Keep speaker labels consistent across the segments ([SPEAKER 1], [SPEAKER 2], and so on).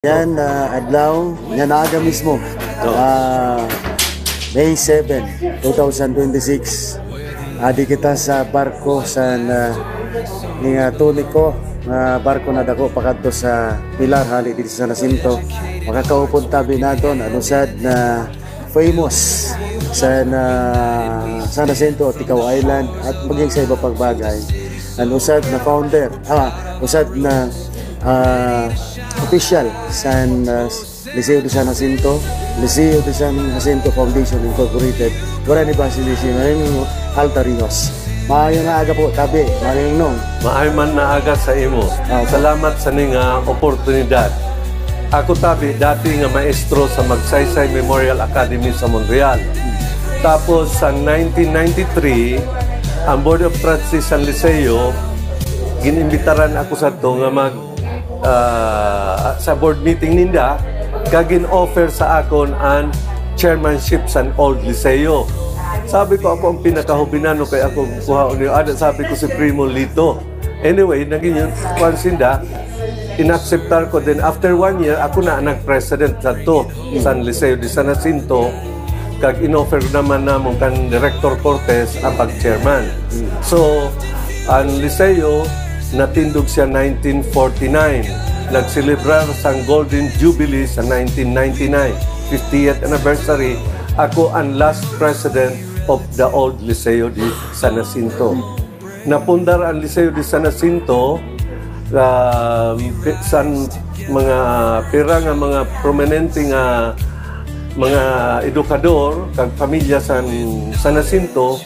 [SPEAKER 1] Yan, adlaw, yan aga mismo, May 7, 2026. Adi kita sa barko sa Tunico, barko na dako pakadto sa Pilar, hali dito sa Jacinto. Makakaupod tabi naton, anusad na famous sa Jacinto, Tikaw Island, at maging sa iba pagbagay. Anusad na founder, usad na official sa Liceo de San Jacinto, Liceo de San Jacinto Foundation Incorporated. Wala ni Basilisi, maraming Altarinos. Maayo na aga po, tabi, maraming nong.
[SPEAKER 2] Maayo man na aga sa imo. Salamat sa ning oportunidad. Ako tabi, dati nga maestro sa Magsaysay Memorial Academy sa Montreal. Tapos sa 1993, ang Board of Trustees sa Liceo, ginimbitaran ako sa to nga sa board meeting ninda, kagin offer sa akon ang chairmanship sa Old Liceo. Sabi ko ako ang pinakahubinano kay ako kuha niyo. Sabi ko si Primo Lito. Anyway, naging yun, kwansinda, inacceptar ko din. After 1 year, ako na nag-president sa to, San Liceo de San Jacinto, kag in-offer naman namon kan Director Cortez ang pag-chairman. So, ang Liceo, natindog siya 1949. Nagselebrar sa Golden Jubilee sa 1999, 50th anniversary. Ako ang last president of the Old Liceo de San Jacinto. Napundar ang Liceo de San Jacinto sa mga pirang mga prominente nga mga edukador kag pamilya sa San Jacinto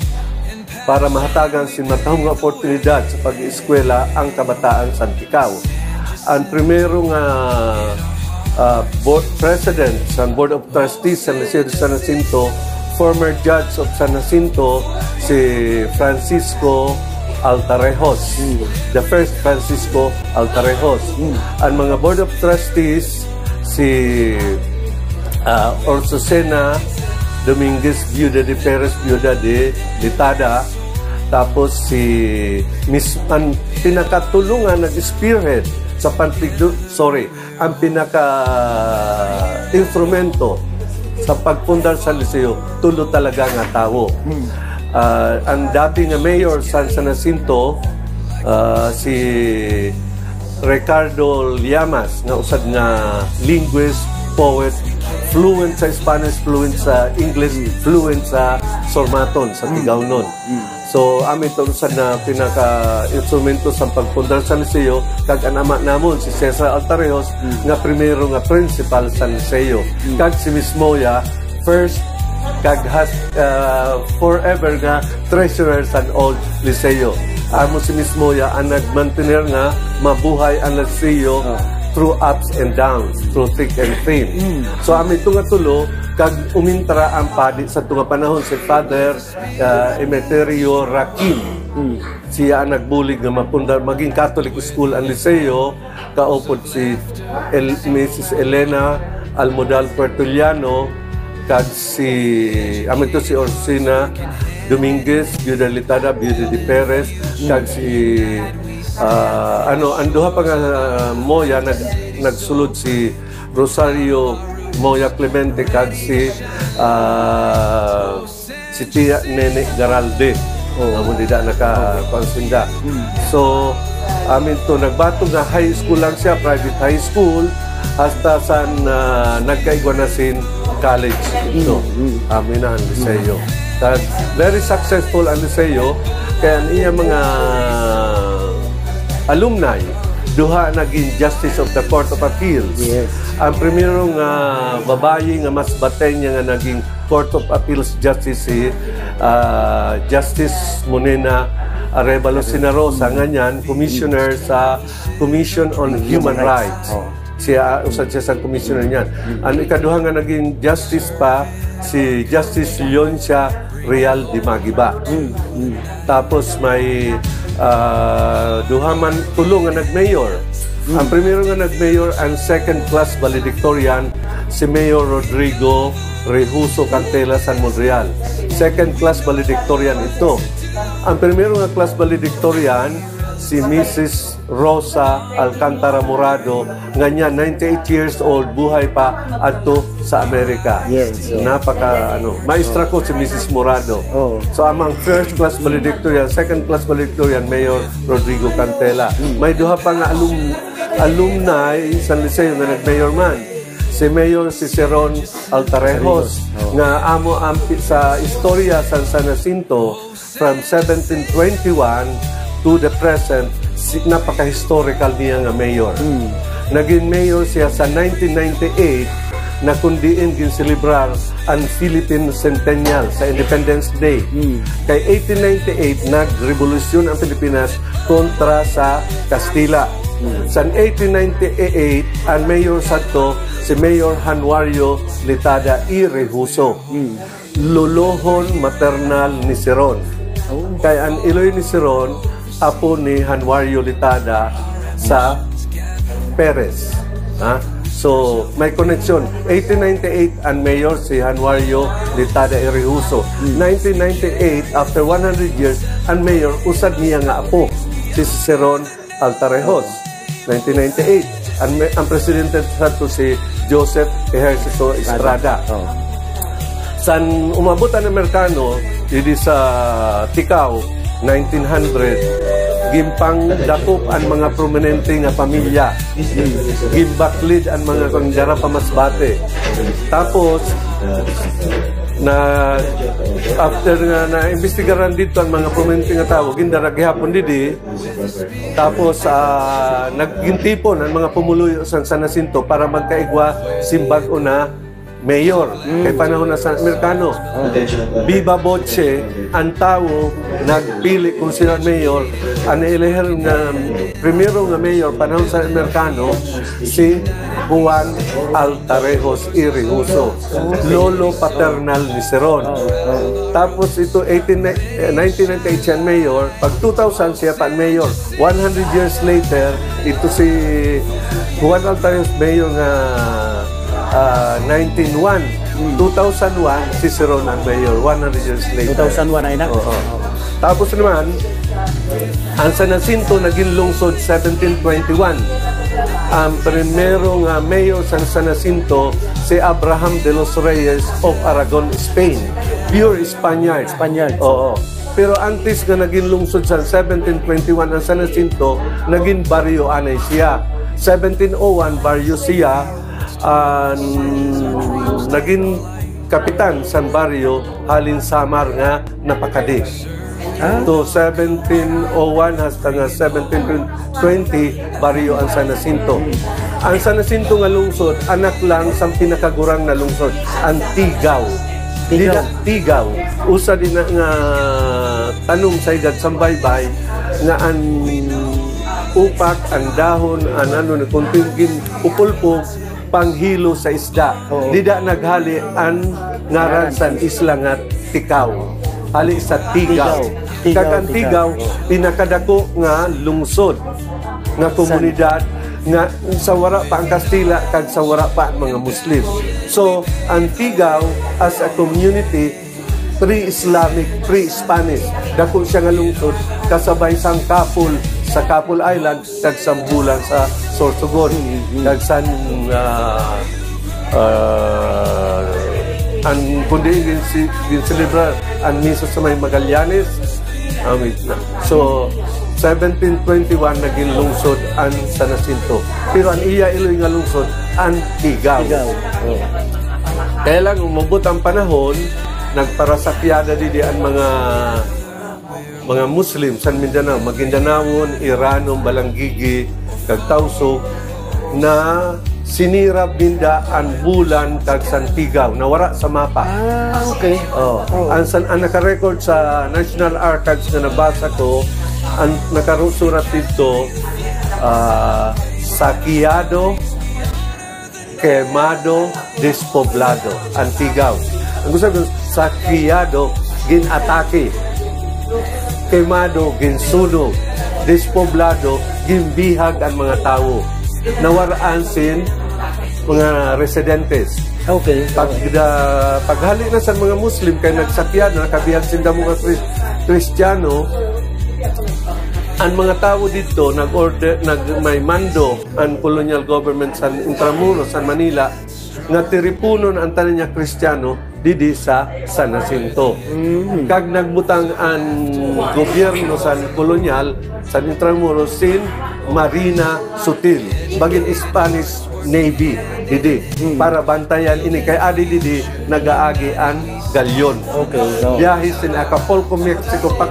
[SPEAKER 2] para mahatagan si matahong oportunidad sa pag-eskwela ang kabataan sa Tikaw. Ang primero nga president sa Board of Trustees sa Liceo de San Jacinto, former judge of San Jacinto, si Francisco Altarejos. The first Francisco Altarejos. Ang mga Board of Trustees, si Orsocena Dominguez Viuda de Perez Viuda de Litada, tapos si Miss ang pinakatulungan nag-spearhead sa ang pinaka-instrumento sa pagpundar sa Liceo, tulo talaga nga tao. Ang dating mayor sa San Jacinto, si Ricardo Llamas, nga usad nga linguist, poet, fluent sa Spanish, fluent sa English, fluent sa Sormaton, sa Tigawnon. So, amin ito na pinaka-instrumento sa pagpundar sa Liceo, kag ang ama namon, si Cesar Altarejos, nga primero nga principal sa Liceo. Kag si Miss Moya, first, kag has forever nga treasurer sa Old Liceo. Amo si Miss Moya, ang nagmantener nga mabuhay ang Liceo through ups and downs, through thick and thin. So, amin ito nga tulo, kag umintra ang padi sa tunga panahon si Father Emeterio Rakim. Siya ang nagbulig na mapundar, maging Catholic school ang Liceo, kaupod si Mrs. Elena Almodal Puertoliano, kag si amin ito si Orsina Dominguez, Viuda Litada, Viuda de Perez, kag si ang duha pa nga Moya, nagsulod si Rosario Moya Clemente, kag si Tia Nene Garalde. Amon dida nakakonsinda. So, amin to nagbato nga high school lang siya, private high school, hasta sa nagkaigwanasin college. So, amin na ang Liceo. Very successful ang Liceo, kaya iya mga alumni, duha naging Justice of the Court of Appeals.
[SPEAKER 1] Yes.
[SPEAKER 2] Ang primero nga babae nga mas batay niya nga naging Court of Appeals Justice si Justice Monena Arevalo Sinarosa, nganyan Commissioner sa Commission on Human Rights. Siya usad siya sa commissioner niyan. Ang ikaduha nga naging justice pa si Justice Leoncia Real de Magiba. Tapos may duhaman tulo nga nag-mayor. Ang primero nga nag-mayor ang second class valedictorian si Mayor Rodrigo Rehuso Cantela San Montreal. Second class valedictorian ito. Ang primero nga class valedictorian si Mrs. Rosa Alcantara Morado nga niya 98 years old, buhay pa adto sa Amerika.
[SPEAKER 1] Yes.
[SPEAKER 2] Napaka maestra ko si Mrs. Morado.
[SPEAKER 1] Oh.
[SPEAKER 2] So amang first class valedictorian, second class valedictorian Mayor Rodrigo Cantela. May duha pa nga alumni sa Liceo na nag-mayor man. Si Mayor Ciceron Altarejos nga amo sa istorya sa San Jacinto from 1721 to the present. Napaka-historical niya nga mayor. Naging mayor siya sa 1998 na kundiin ginselebrar ang Philippine Centennial sa Independence Day. Kay 1898 nagrevolusyon ang Pilipinas kontra sa Kastila. Sa 1898 ang mayor sadto si Mayor Januario Litada y Rehuso. Lolohon maternal ni Siron. Kay ang iloy ni Siron apo ni Januario Litada sa Perez. So, may connection. 1898 ang mayor si Januario Litada y Rehuso. 1998, after 100 years, ang mayor usad niya nga apo si Ciceron Altarejos. 1998, ang presidente sato si Joseph Ejercito Estrada. San umabot ang Amerikano didi sa Ticao 1900, gimpang dakop ang mga prominente nga pamilya. Gimbaklid ang mga kanggara pamasbate. Tapos after nga na-investigaran dito ang mga prominente nga tao, gindara gihapon didi. Tapos naggintipon ang mga pumuluyo sa San Jacinto para magkaigwa simbag na mayor. Kay panahon na sa Amerikano. Viva voce, ang tao nagpili kung sila mayor. Ang naileher nga primero nga mayor panahon sa Amerikano si Juan Altarejos y Rehuso, lolo paternal ni Siron. Tapos ito 1998 siya mayor. Pag 2000 siya pa mayor. 100 years later ito si Juan Altarejos mayor nga 1901. 2001, si Siron ang mayor. 100 years later.
[SPEAKER 1] 2001 ay na.
[SPEAKER 2] Tapos naman, ang San Jacinto naging lungsod 1721. Ang primero nga mayor sa San Jacinto, si Abraham de los Reyes of Aragon, Spain. Pure Spaniard. Oo. Pero antes nga naging lungsod sa 1721 ang San Jacinto, naging baryo anay siya. 1701, baryo siya. Naging kapitan sa baryo halin Samar nga napakadi. To 1701 hasta nga 1720 baryo ang San Jacinto. Ang San Jacinto nga lungsod anak lang sa pinakagurang na lungsod, ang Tigao. Tigao. Usa din nga tanong sa igad sambaybay nga ang upak, ang dahon, ang kuntingin upulpo panghilo sa isda. Dida naghali ang ngaran sa isla nga Ticao. Hali sa Tigao. Kag Tigao, pinakadako nga lungsod nga komunidad nga sa wara pa ang Kastila kag sa wara pa ang mga Muslim. So, ang Tigao as a community pre-Islamic, pre-Spanish. Dako siya nga lungsod kasabay sang Kapul sa Kapul Island kag sambulan sa Sorsogon. Kag san ang kundi ginselebrar ang misa sa may Magallanes. So 1721 naging lungsod ang San Jacinto. Pero ang iya iloy nga lungsod ang Tigao. Kaya lang umabot ang panahon, nagparasakyada didi ang mga Muslim sa Mindanao, Maguindanao, Irano, Balanggigi, kag Tausug na sinira binda ang bulan kag Santigaw, nawara sa mapa.
[SPEAKER 1] Okay.
[SPEAKER 2] Ang naka-record sa National Archives na nabasa ko, ang nakarusurat dito, saqueado, quemado, despoblado, Antigaw. Ang gusto ko, saqueado, ginatake, quemado, ginsunog, despoblado, ginbihag ang mga tao. Nawaraan sin mga residentes.
[SPEAKER 1] Okay.
[SPEAKER 2] Paghali na sa mga Muslim kay nagsakyan na nakabihag sin damo nga Kristiyano, ang mga tao dito may mando ang colonial government sa Intramuros, San Manila, nga tiripunon ang tanan niya Kristiyano didi sa San Jacinto. Kag nagbutang ang gobyerno sa kolonyal sa Intramuros sin Marina Sutil, bagin Spanish Navy didi para bantayan ini kay adi didi nagaagi ang galyon. Biyahe sin Acapulco, Mexico pa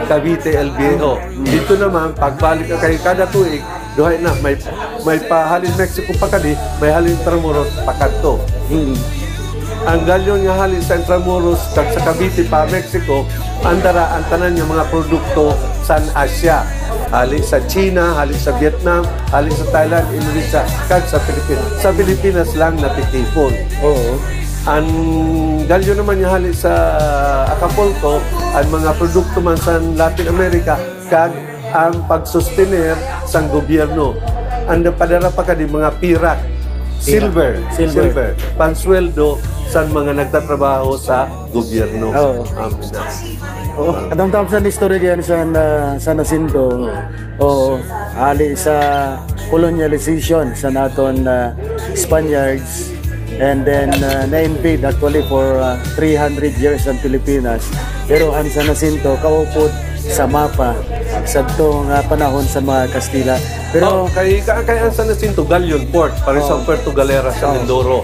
[SPEAKER 2] Cavite, El Viejo. Dito naman pagbalik kay kada tuig duhay na may pahalin Mexico pa may halin Intramuros pakadto. Ang galyon nga halin sa Intramuros kag sa Cavite pa Mexico andara ang tanan nga mga produkto sa Asia. Hali sa China, hali sa Vietnam, hali sa Thailand, Indonesia, kag sa Pilipinas. Sa Pilipinas lang natitipon. Ang galyo naman yung hali sa Acapulco, ang mga produkto man sa Latin America, kag ang pagsustener sa gobyerno. Ang padara pa di mga pirak, silver, pansweldo sa mga nagtatrabaho sa gobyerno.
[SPEAKER 1] Kadang tapos na istorya yan sa San Jacinto. Ali sa colonialization sa naton Spaniards. And then na-invade actually for 300 years ang Pilipinas. Pero ang San Jacinto kaupod sa mapa sa itong panahon sa mga Kastila. Pero
[SPEAKER 2] kay ang San Jacinto galyon port para sa Puerto Galera sa Mindoro.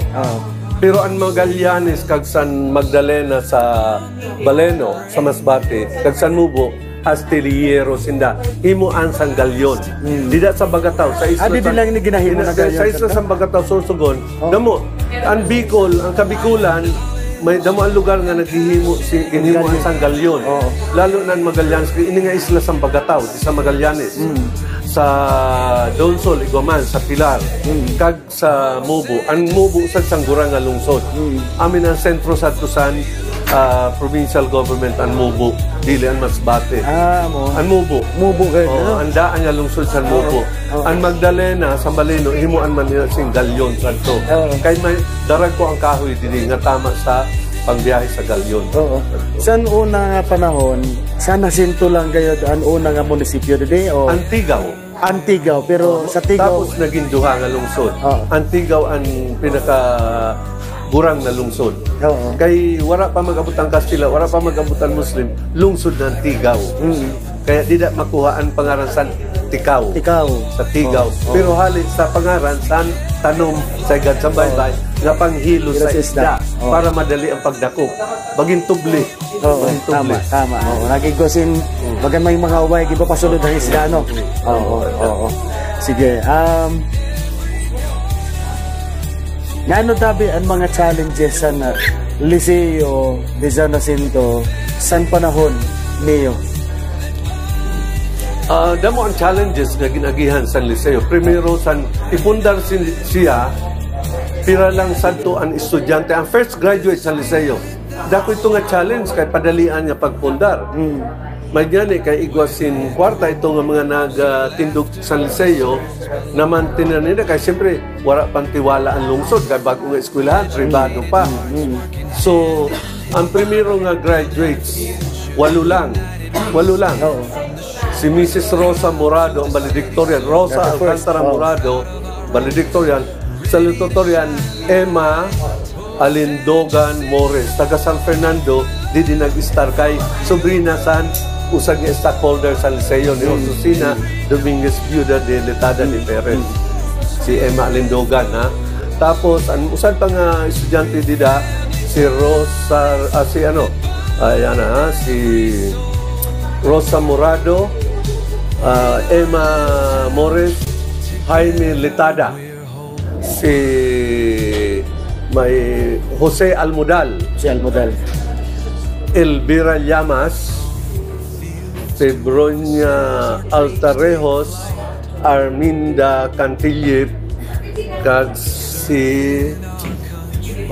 [SPEAKER 2] Pero ang Magallanes kag San Magdalena sa Baleno sa Masbate kag San Mubo Astillero sinda himo an sang galyon. Dida sa Bagataw sa isla.
[SPEAKER 1] Di lang ni ginahimo na galyon.
[SPEAKER 2] Sa isla sa Bagataw Sorsogon. Damo ang Bicol, ang Kabikulan may damo ang lugar nga naghihimo ginhimo ang sang galyon. Lalo na ang Magallanes ini nga isla sa Bagataw, sa Magallanes. Sa Donsol, Iguaman, sa Pilar, kag sa Mubo. Ang Mubo sa Sanggurang nga lungsod. Amin ang sentro sa Tusan provincial government ang Mubo, dili ang Masbate. Ang Mubo.
[SPEAKER 1] Mubo kayo.
[SPEAKER 2] Ang daan nga lungsod sa Mubo. Ang Magdalena sa Malino, himuan man nila sing galyon sa to. Kay may darag ko ang kahoy dili nga tama sa pangbiyahe sa galyon.
[SPEAKER 1] San una nga panahon, San Jacinto lang kayo ang una nga munisipyo dili o Antigaw, pero sa Tigaw
[SPEAKER 2] tapos naging duha nga lungsod. Antigaw ang pinaka burang na lungsod. Kay wala pa mag-abot ang Kastila, wala pa mag-abot ang Muslim, lungsod ng Tigaw. Kaya di na makuha ang pangaran sa Tikaw. Sa Tigaw. Pero hali sa pangaran san tanom sa igad sa baybay nga panghilo sa isda para madali ang pagdakop. Baging tubli.
[SPEAKER 1] Tama. Nagigosin, bagan may mga uway, giba pasulod ang isda, no? Sige. Ngano tabi ang mga challenges sa Liceo de San Jacinto san panahon niyo?
[SPEAKER 2] Damo ang challenges nga ginagihan sa Liceo. Primero, ipundar siya, pira lang santo ang estudyante, ang first graduate sa Liceo. Dako ito nga challenge kay padalian nga pagpundar. May gani kay igwasin kwarta ito nga mga nagtindog sa Liceo naman tinanida kay siyempre wala pang tiwala ang lungsod kay bago nga eskwelahan, pribado pa. So, ang primero nga graduates, walo lang. Si Mrs. Rosa Morado, ang valedictorian. Rosa Alcantara Morado, valedictorian. Salutatorian, Emma Alindogan Mores, taga San Fernando, di nag-star kay sobrina san usag nga stockholder sa Liceo ni Osusina Dominguez Viuda de Letada ni Perez. Si Emma Alindogan, ha? Tapos, ang usan pa nga estudyante dida, si Rosa, si Rosa Morado, Emma Mores, Jaime Letada, si may Jose Almodal, Elvira Llamas, si Bronya Altarejos, Arminda Cantillip, kag si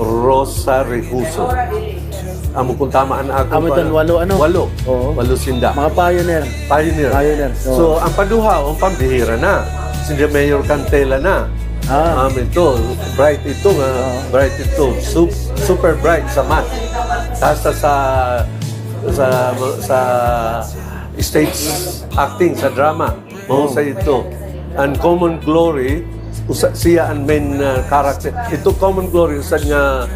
[SPEAKER 2] Rosa Rehuso. Amo kung tamaan ako. Walo sinda.
[SPEAKER 1] Mga pioneer.
[SPEAKER 2] So, ang paduha, ang pambihira na. Si Mayor Cantela na. Amin to. Bright ito nga. Bright ito. Super bright sa math. Kasta sa stage acting sa drama. Mahusay ito. And Common Glory, siya ang main character. Ito Common Glory, usad nga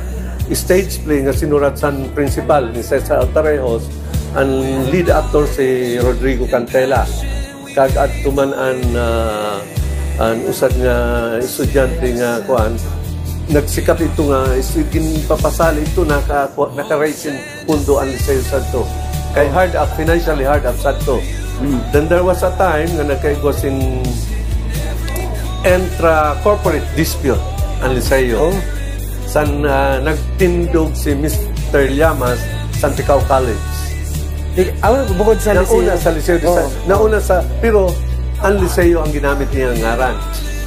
[SPEAKER 2] stage play nga sinurat sa principal ni Cesar Altarejos, ang lead actor si Rodrigo Cantela. Kag-ad tuman ang usad nga estudyante nga kuan, nagsikap ito nga papasali ito naka-raise pundo ang Liceo Santo. Kay hard up, financially hard up Santo. Then there was a time nga nagkaigos in intra-corporate dispute ang Liceo. San nagtindog si Mr. Llamas sa Ticao College.
[SPEAKER 1] Bukod sa Liceo.
[SPEAKER 2] Nauna sa Liceo. Nauna sa, pero ang Liceo ang ginamit niya ng ngaran.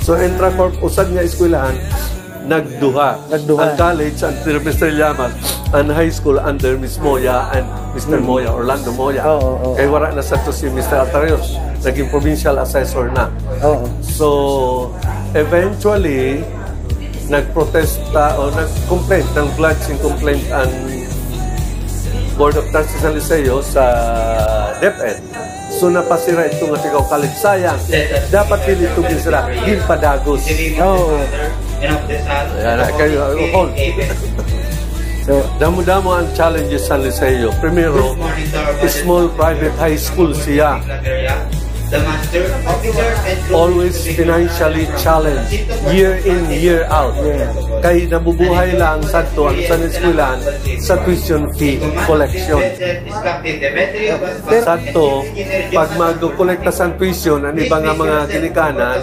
[SPEAKER 2] So intra-corp, usad nga eskwelahan, nagduha. Ang college under Mr. Llamas, ang high school under Miss Moya and Mr. Moya, Orlando Moya. Kaya wala na sa to si Mr. Altarejos, naging provincial assessor na. So, eventually, nagprotesta o nag-complaint ng lodging complaint ang Board of Trustees ng Liceo sa DepEd. So, napasira ito nga Ticao College. Sayang, dapat din ito gisira, ginpadagos. Kayo, hold. So, damo-damo ang challenges sa Liceo. Primero, small private high school siya. Always financially challenged, year in, year out. Kay nabubuhay lang sadto ang San Eskwelahan sa tuition fee collection. Sadto, pag mag-kolekta sa tuition, ang iba nga mga ginikanan,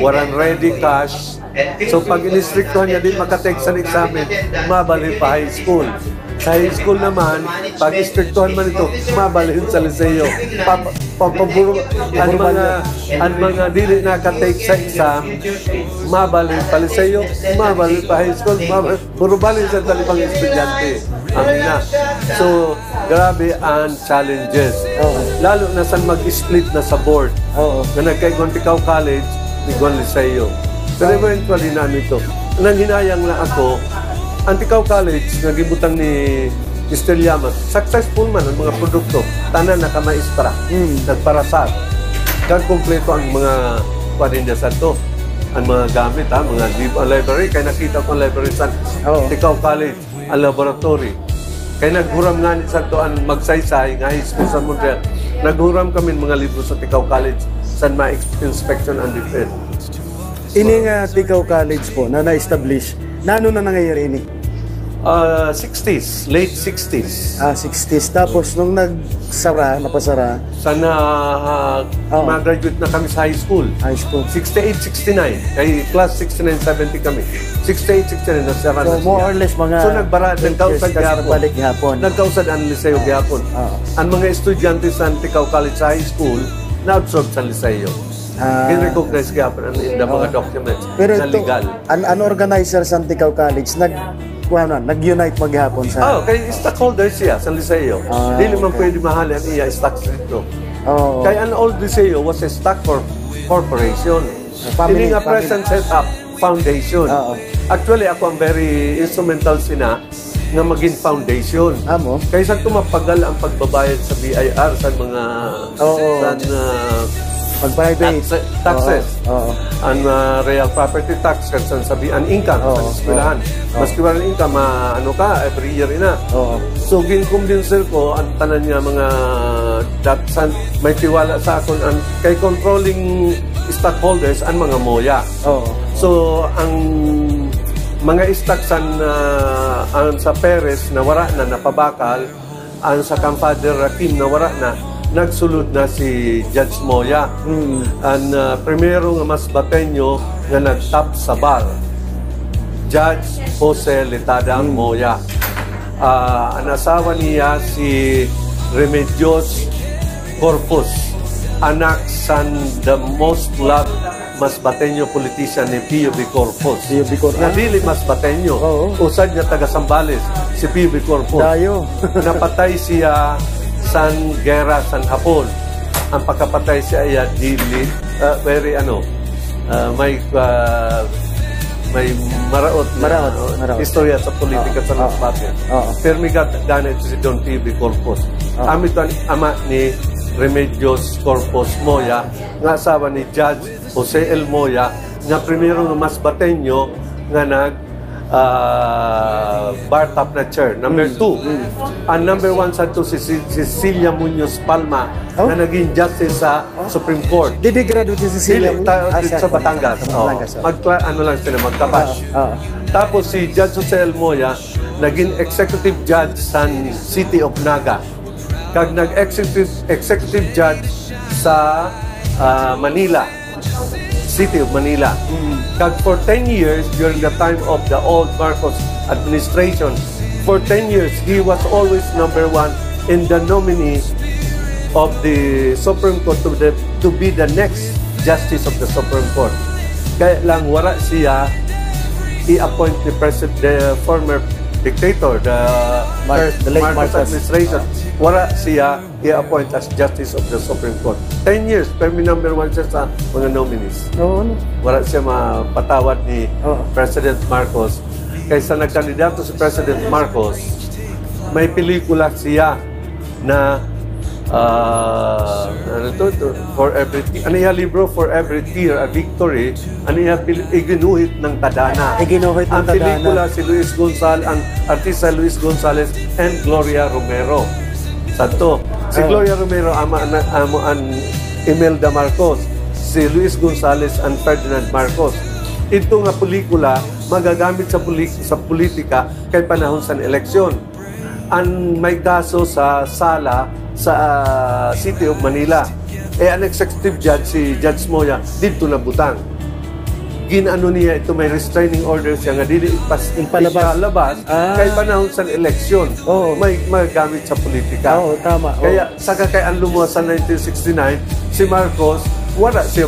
[SPEAKER 2] walang ready cash. So pag inistriktuhan niya din makatake sa examen, mabalik pa high school. Sa high school naman, pag istriktuhan man ito, mabalhin sa Liceo. Ang mga dili nakatake sa exam, mabalhin pa Liceo, mabalhin pa high school, puro balhin sa talibang estudyante. So, grabe ang challenges. Lalo na sa mag-split na sa board. Na nagkaigon Ticao College, Iguan Liceo. Pero eventually namin ito. Nang hinayang na ako, ang Ticao College, nagibutang ni Mr. Llamas, successful man ang mga produkto. Tanan nakamaistra, nagparasat. Kag kompleto ang mga paninda sa ito. Ang mga gamit, mga library. Kaya nakita ko ang library sa Ticao College, ang laboratory. Kaya naghuram nga ni sa ito ang magsaysay, nga high school sa Montreal. Naghuram kami mga libro sa Ticao College sa inspection and defense.
[SPEAKER 1] Ini nga Ticao College po na na-establish, nano na nangyayari ini?
[SPEAKER 2] 60s, late 60s.
[SPEAKER 1] 60s. Tapos nung napasara.
[SPEAKER 2] Sana mag-graduate na kami sa high school. 68, 69. Kay class 69, 70 kami. 68, 69, nasara na siya.
[SPEAKER 1] So more or less mga...
[SPEAKER 2] So nagkausad gihapon. Nagkausad ang Liceo gihapon. Ang mga estudyante sa Ticao College High School, na-absorb sa Liceo. In-recognize gihapon ang mga documents na legal. Ang
[SPEAKER 1] organizer sa Ticao College, nag-unite maghapon sa...
[SPEAKER 2] kay stockholders siya sa Liceo. Dili man pwede mahali ang iya stocks dito. Kaya ang old Liceo was a stock corporation. Hindi nga present set-up foundation. Actually, ako ang very instrumental sina nga maging foundation. Kaya sa tumapagal ang pagbabayad sa BIR sa mga... taxes. Ang real property tax, kansan sabi, ang income sa eskwelahan. Maski walang income, every year ina. So, ginkumbinser ko, ang tanan niya mga datsan, may tiwala sa akon, kay controlling stockholders, ang mga moya. So, ang mga stocks ang sa Perez na wala na, napabakal, ang sa Camfader Rakim na wala na, nagsulod na si Judge Moya. Ang primero nga mas batenyo nga nagtap sa bar, Judge Jose Letadang Moya. Ang asawa niya si Remedios Corpus, anak san the most loved mas batenyo politician ni Pio B. Corpus. Nga dili mas batenyo. Usad niya taga Sambales, si Pio B. Corpus. Napatay siya San Guerra, San Hapon. Ang pagkapatay siya ay dili, very may maraot istorya sa politika sa Masbate. Pero may ganit si Don P.B. Corpus. Amit ang ama ni Remedios Corpus Moya, nga asawa ni Judge Jose L. Moya, nga primero nga mas batenyo nga nag bar top na chair. Number 2, ang number 1 sa to si Cecilia Muñoz Palma, na naging justice sa Supreme Court.
[SPEAKER 1] Didi graduate si Cecilia
[SPEAKER 2] Sa Batangas. Ano lang sila, magkapash. Tapos si Judge Jose L. Moya, naging executive judge sa City of Naga. Kag nag-executive judge sa Manila, City of Manila. Kag for 10 years, during the time of the old Marcos administration, for 10 years, he was always number 1 in the nominee of the Supreme Court to be the next justice of the Supreme Court. Kaya lang, wala siya i-appoint the former dictator, the late Marcos administration. Wala siya i-appoint as Justice of the Supreme Court. 10 years, pero number 1 siya sa mga nominees. Wala siya mapatawad ni President Marcos. Kaysa nagkandidato si President Marcos, may pelikula siya na for every libro, for every tear, a victory, iginuhit ng tadana. Ang pelikula si Luis Gonzalez, ang artista Luis Gonzalez and Gloria Romero. Santo. Si Gloria Romero amo an Imelda Marcos, si Luis Gonzalez and Ferdinand Marcos. Ito nga pelikula magagamit sa politika kay panahon sa eleksyon. Ang may kaso sa sala sa City of Manila. Ang executive judge, si Judge Moya, dito na butang. Ginano niya ito, may restraining order siya nga dili ipalabas kay panahon sa eleksyon. May magagamit sa politika.
[SPEAKER 1] Tama.
[SPEAKER 2] Kaya saka kay ang lumuwas sa 1969, si Marcos, wala siya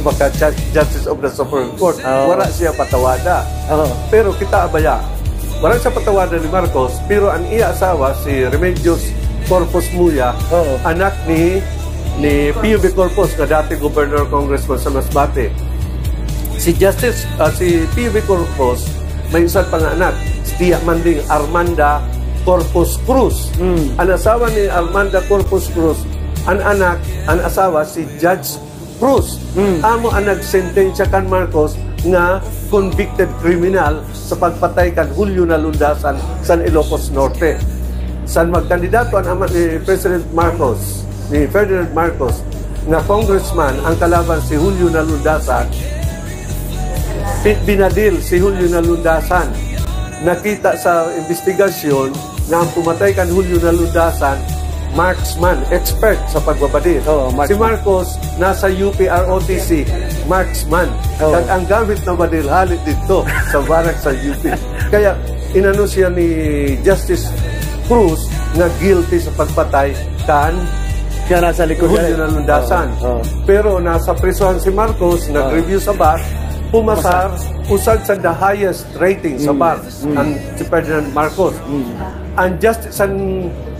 [SPEAKER 2] Justice of the Supreme Court. Wala siya patawada. Pero kita abaya, wala siya patawada ni Marcos, pero ang iya asawa, si Remedios Corpus Moya, anak ni P.U.B. Corpus, na dati Governor Congressman sa Masbate. Si P.U.B. Corpus, may isang panganak, si Tia Manding Armanda Corpus Cruz. Ang asawa ni Armanda Corpus Cruz, ang asawa si Judge Cruz. Amo ang nagsentensya kan Marcos nga convicted criminal sa pagpatay kan Julio Nalundasan sa Ilocos Norte. San magkandidato ang ama ni President Marcos, ni Ferdinand Marcos, na congressman ang kalaban si Julio Nalundasan, binadil si Julio Nalundasan. Nakita sa investigasyon na ang pumatay kan Julio Nalundasan, marksman, expert sa pagbabadil. Si Marcos, nasa UP-ROTC, marksman. At ang gamit na badil, halit dito sa barak sa UP. Kaya, inano siya ni Justice Cruz na guilty sa pagpatay kan
[SPEAKER 1] siya nasa likod
[SPEAKER 2] Julio Nalundasan. Pero nasa prisuhan si Marcos, nag-review sa bar, pumasar, usad sa the highest rating sa bar, ang si Ferdinand Marcos. Ang justice,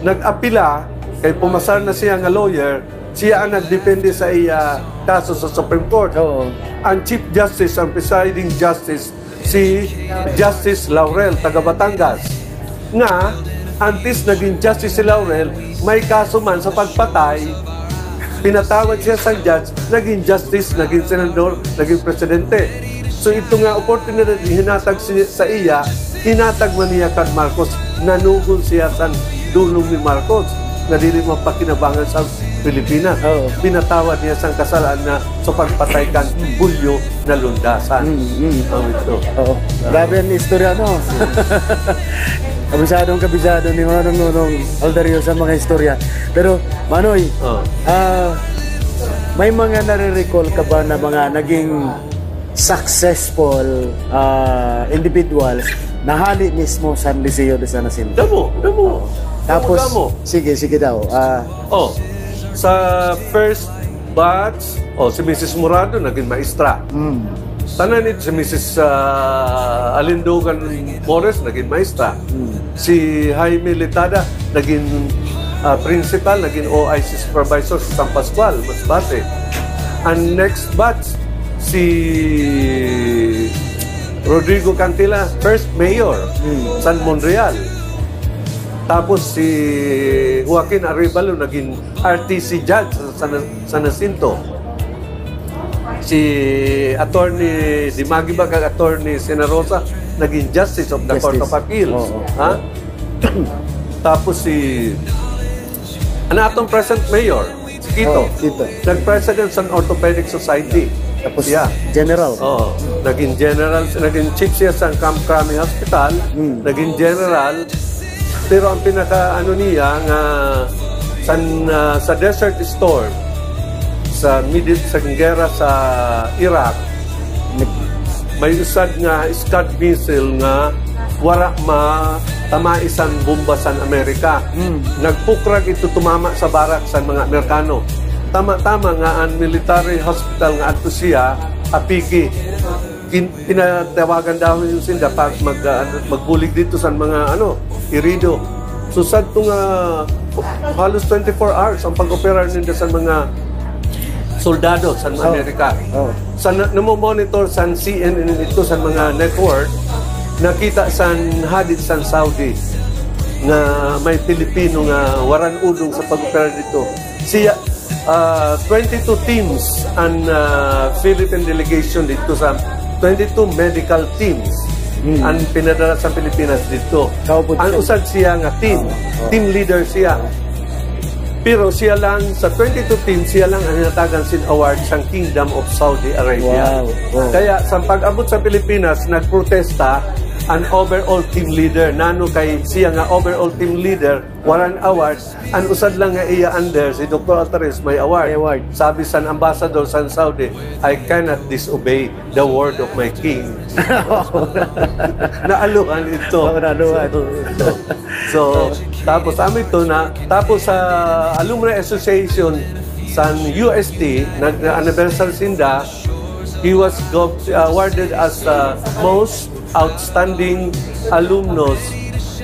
[SPEAKER 2] nag-apila, kay pumasar na siya nga lawyer, siya ang nagdepende sa iya kaso sa Supreme Court. Ang Chief Justice, ang presiding justice, si Justice Laurel, taga Batangas, nga, antes naging justice si Laurel, may kaso man sa pagpatay, pinatawad siya sa judge, naging justice, naging senador, naging presidente. So ito nga opportunity hinatag sa iya, hinatag man niya kan Marcos, nanugol siya sa dulong ni Marcos, na dili mapakinabangan sa Pilipinas. Pinatawad niya sa kasalaan na sa pagpatay kan Julio Nalundasan.
[SPEAKER 1] Grabe ang istorya, no? Kabisado ni Manong Nonong Aldario sa mga istorya. Pero, Manoy, may mga nare-recall ka ba na mga naging successful individuals na hali mismo sa Liceo de San Jacinto?
[SPEAKER 2] Damo.
[SPEAKER 1] Tapos, sige daw.
[SPEAKER 2] Sa first batch, si Mrs. Murado naging maestra. Tanan ito, si Mrs. Alindogan Morris naging maestra. Si Jaime Litada naging principal, naging OIC supervisor sa San Pascual, Masbate. Ang next batch, si Rodrigo Cantila, first mayor, San Monreal. Tapos si Joaquin Arevalo naging RTC judge sa San Jacinto. Si attorney Dimagibag kag attorney Sena Rosa naging Justice of the Court of Appeals. Ha? Tapos si atong present mayor, si Quito, nag-president sa Orthopedic Society.
[SPEAKER 1] Tapos
[SPEAKER 2] siya
[SPEAKER 1] general.
[SPEAKER 2] Naging general, naging chief siya sa Camp Crame Hospital, naging general. Pero ang pinaka niya nga sa Desert Storm sa gera sa Iraq, may usad nga Scud missile nga wara tamaisan bomba sa Amerika. Nagpukrag ito tumama sa barak sa mga Amerikano. Tama-tama nga ang military hospital nga ato siya apiki. Pinatawagan daw yung sinda pag magbulig dito sa mga irido. So sad to nga halos 24 hours ang pag-opera nila sa mga soldado sa Amerika. Sa namo-monitor sa CNN ito sa mga network, nakita sa hadid sa Saudi na may Pilipino nga waran udong sa pag-opera dito. Siya 22 teams ang Philippine delegation dito sa 22 medical teams ang pinadala sa Pilipinas dito. Ang usad siya nga team leader siya. Pero siya lang, sa 22 teams, siya lang ang hinatagan sin award sa Kingdom of Saudi Arabia. Kaya sa pag-abot sa Pilipinas, nagprotesta ang overall team leader. Nano kay siya nga overall team leader, waran award. Ang usad lang nga iya under, si Dr. Altares may award. Sabi sa ambassador sa Saudi, I cannot disobey the word of my king. Naaluhan ito. So, tapos sa Alumni Association sa UST, nag-anniversary sinda, he was awarded as most outstanding alumnus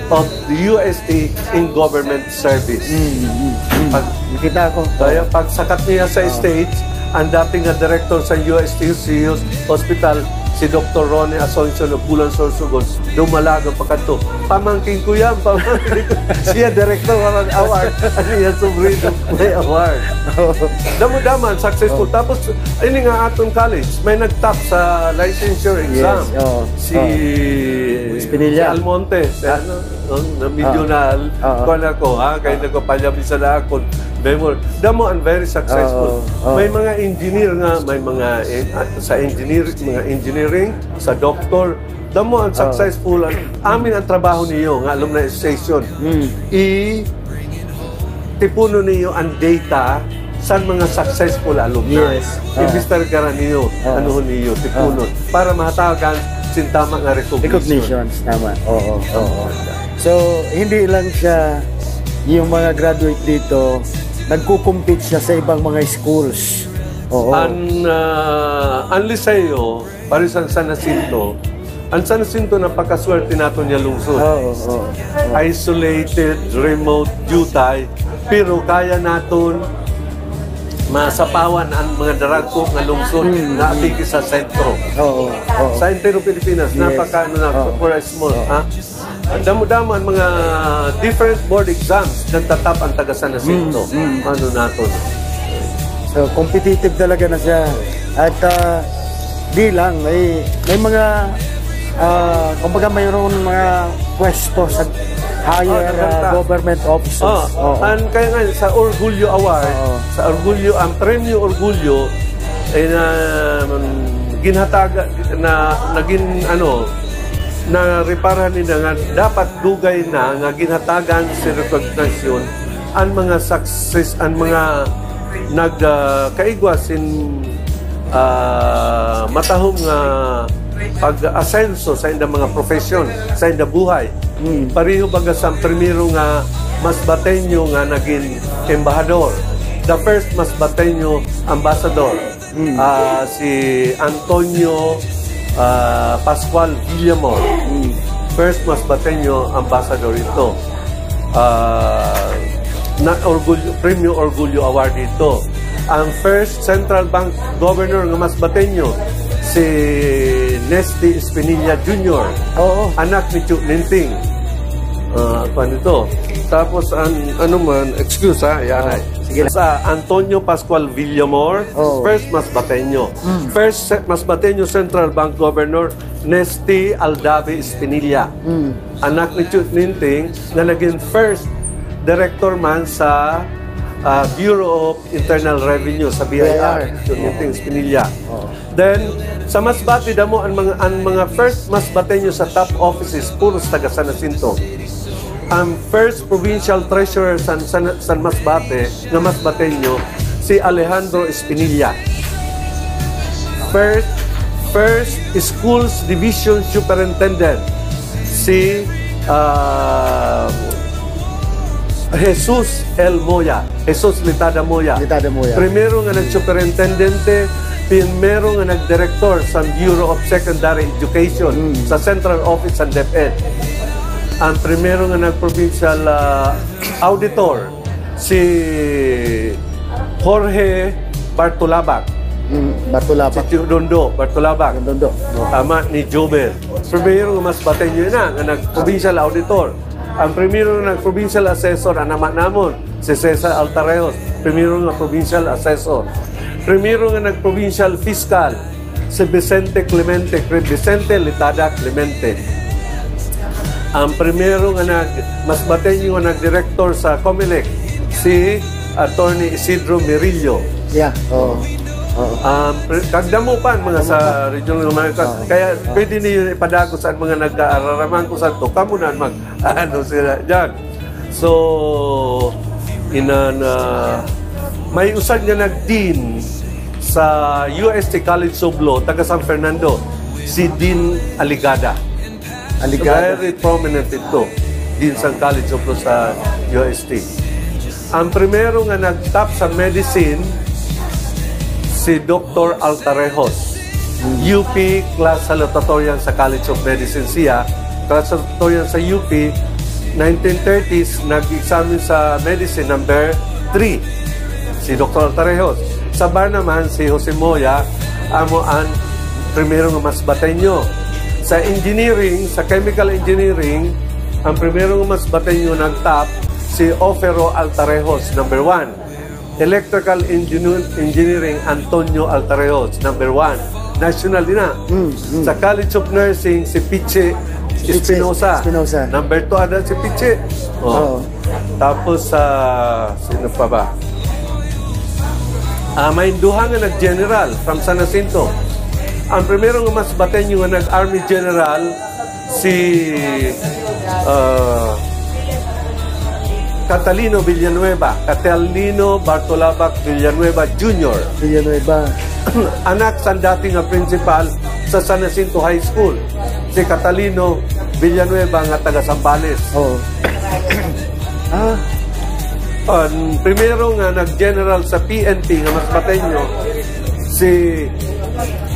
[SPEAKER 2] of the UST in government service.
[SPEAKER 1] Nakita ko.
[SPEAKER 2] Kaya pagsakat niya sa stage, ang dating director sa UST Hospital, si Dr. Ronnie Asuncion of Bulan Sorsogon, dumalaga pa kanto. Pamangking ko yan, siya director ng award, ano yan, sobrino may award. Damo-daman, successful. Tapos, ini nga atong college, may nag-top sa licensure exam. Si Almonte, na medyo kuwan ako, kaya nagpapalyabisan na ako. Damo and very successful. May mga engineer nga, may mga sa engineering, sa doctor. Damo ang successful. Amin ang trabaho niyo nga alumni association. Tipuno niyo ang data sa mga successful alumni. Investor ka niyo, ano niyo, tipuno. Para mahatagan sintama nga
[SPEAKER 1] recognitions. Tama. So, hindi lang siya yung mga graduate dito, nagko-compete siya sa ibang mga schools.
[SPEAKER 2] Ang Liceo, parisan San Jacinto, ang San Jacinto napakaswerte nato niya lungsod. Isolated, remote, jutay, pero kaya naton masapawan ang mga daragko nga lungsod na apiki sa sentro. Sa entero Pilipinas, for a small, ang damo-damo ang mga different board exams nagtatap ang taga San Jacinto. Ano nato?
[SPEAKER 1] So, competitive talaga na siya. At di lang, may mga kumbaga mayroon mga pwesto sa higher government officers.
[SPEAKER 2] Kaya nga, sa Orgulyo Award, ang Premyo Orgulyo, ay ginhataga, naging na reparahan nila nga dapat dugay na nga ginhatagan si recognition ang mga success, ang mga nagkaigwas in matahong pag-asenso sa indang mga profesyon, sa indang buhay. Pareho baga sa primero nga Masbateño nga naging embahador. The first Masbateño ambassador, si Antonio Pascual Villamor. First Masbateño ambassador ito. Premio Orgulyo Award ito. Ang first Central Bank Governor ng Masbateño, si Nesty Espinilla Jr. Anak ni Chu Ninting. Ano ito? Tapos, ano man, excuse ha, yan ay.
[SPEAKER 1] Sige na.
[SPEAKER 2] Sa Antonio Pascual Villamor, first Masbateño. First Masbateño Central Bank Governor, Nesty Aldave Espinilla. Anak ni Chut Ninting na naging first director man sa Bureau of Internal Revenue sa BIR, Chut Ninting Espinilla. Then, sa Masbate damo ang mga first Masbateño sa top offices puros taga San Jacinto. Ang first provincial treasurer San Masbate na Masbateño si Alejandro Espinilla. First schools division superintendent si Jesus L. Moya, Jesus Litada Moya. Primero nga nag-superintendente, primero nga nag-director sa Bureau of Secondary Education sa Central Office ng DepEd. Ang primero nga nag-provincial auditor si Jorge Bartolabak. Si Dondo Bartolabak. Ama ni Jobel. Primero nga Masbateño na nga nag-provincial auditor. Ang primero nga nag-provincial assessor ang ama namon si Cesar Altarejos. Primero nga provincial assessor. Primero nga nag-provincial fiscal si Vicente Litada Clemente. Ang primero nga Masbateño nga nag-director sa COMELEC si Attorney Isidro Mirillo. Kagdamo pa mga sa regional America. Kaya pwede niyo ipadako sa mga nag-aaraman ko sa to. Kamo na ano sila dyan. So, may usad nga nag-dean sa UST College of Law, taga San Fernando, si Dean Aligada. Very prominent ito din sa College of Law sa UST. Ang primero nga nag-top sa medicine si Dr. Altarejos. UP class salutatorian sa College of Medicine siya. Class salutatorian sa UP 1930s, nag-examine sa medicine number 3 si Dr. Altarejos. Sa bar naman si Jose Moya amo ang primero nga Masbateño. Sa engineering, sa chemical engineering, ang primero nga Masbateño nag-top si Ofero Altarejos, number 1. Electrical engineering, Antonio Altarejos, number 1. National din na. Sa College of Nursing, si Piche Espinosa. Number 2 ada si Piche. Tapos, sino pa ba? May duha nga nag-general from San Jacinto. Ang primero nga Masbateño nga nag-Army General si Catalino Villanueva, Catalino Bartolabak Villanueva Jr. Anak sa dating nga principal sa San Jacinto High School, si Catalino Villanueva nga taga Zambales. Primero nga nag-general sa PNP nga Masbateño si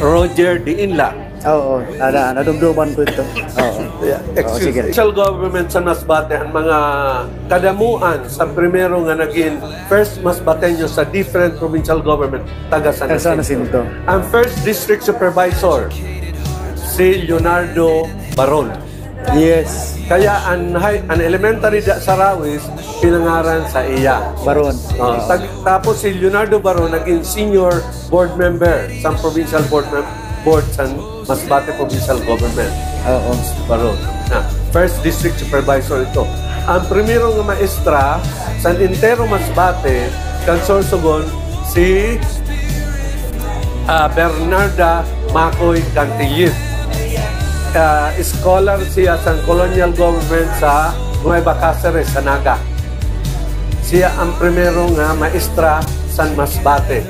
[SPEAKER 2] Roger de Inla.
[SPEAKER 1] Nadumduman ko ito.
[SPEAKER 2] Provincial government sa Masbate, ang mga kadamuan sa primero nga naging first Masbateño sa different provincial government taga San Jacinto. Ang first district supervisor si Leonardo Baron.
[SPEAKER 1] Yes.
[SPEAKER 2] Kaya ang elementary sa Rawis pinangaran sa iya.
[SPEAKER 1] Baron.
[SPEAKER 2] Tapos si Leonardo Baron naging senior board member sa provincial board sa Masbate Provincial Government. Baron. First district supervisor ito. Ang primero nga maestra sa entero Masbate, Sorsogon, si Bernarda Macoy Cantillip. Scholar siya sa colonial government sa Nueva Cáceres, sa Naga. Siya ang primero nga maestra sa Masbate.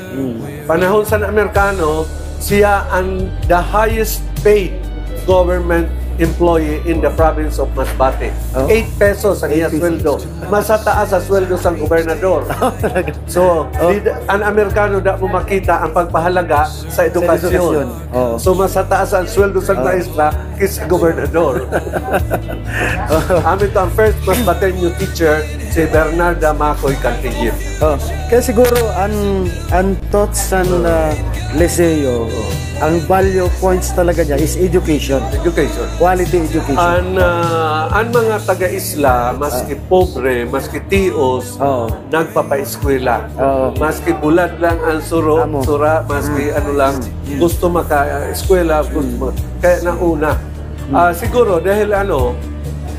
[SPEAKER 2] Panahon sa Amerikano, siya ang the highest paid government employee in the province of Masbate. 8 pesos ang iya sweldo. Mas taas sa sweldo sa gobernador. So, ang Amerikano da mo makita ang pagpahalaga sa edukasyon. So, mas taas ang sweldo sa maestra kiss sa gobernador. Amin to ang first mas batenyo teacher, si Bernarda Macoy Cantigip.
[SPEAKER 1] Kaya siguro ang thoughts sa Liceo, ang value points talaga niya is education.
[SPEAKER 2] Education.
[SPEAKER 1] Quality education.
[SPEAKER 2] Ang mga taga-isla, maski pobre, maski tios, nagpapa-eskwela. Maski bulad lang ang sura, maski ano lang, gusto maka-eskwela, kaya nauna. Siguro, dahil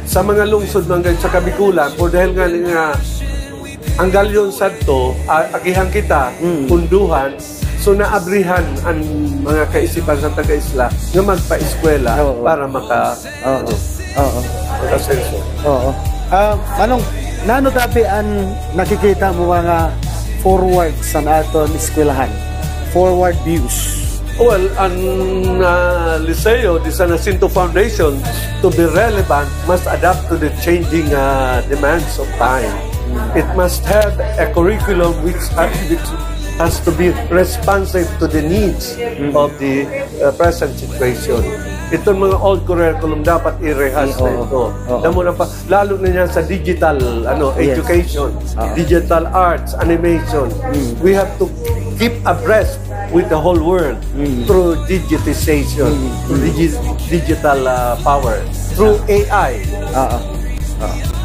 [SPEAKER 2] sa mga lungsod mga sa Kabikulan, o dahil nga ang galyon sadto, agihan kita, punduhan, so naabrihan ang mga kaisipan sa taga-isla nga magpa-eskwela para makasenso.
[SPEAKER 1] Anong nano tabi ang nakikita mo mga forward sa aton eskwelahan? Forward views.
[SPEAKER 2] Well, ang Liceo, the San Jacinto Foundation, to be relevant, must adapt to the changing demands of time. It must have a curriculum which has to be responsive to the needs of the present situation. Itong mga old curriculum dapat i-rehas na ito. Lalo na yan sa digital education, digital arts, animation. We have to keep abreast with the whole world through digitization, digital power, through AI.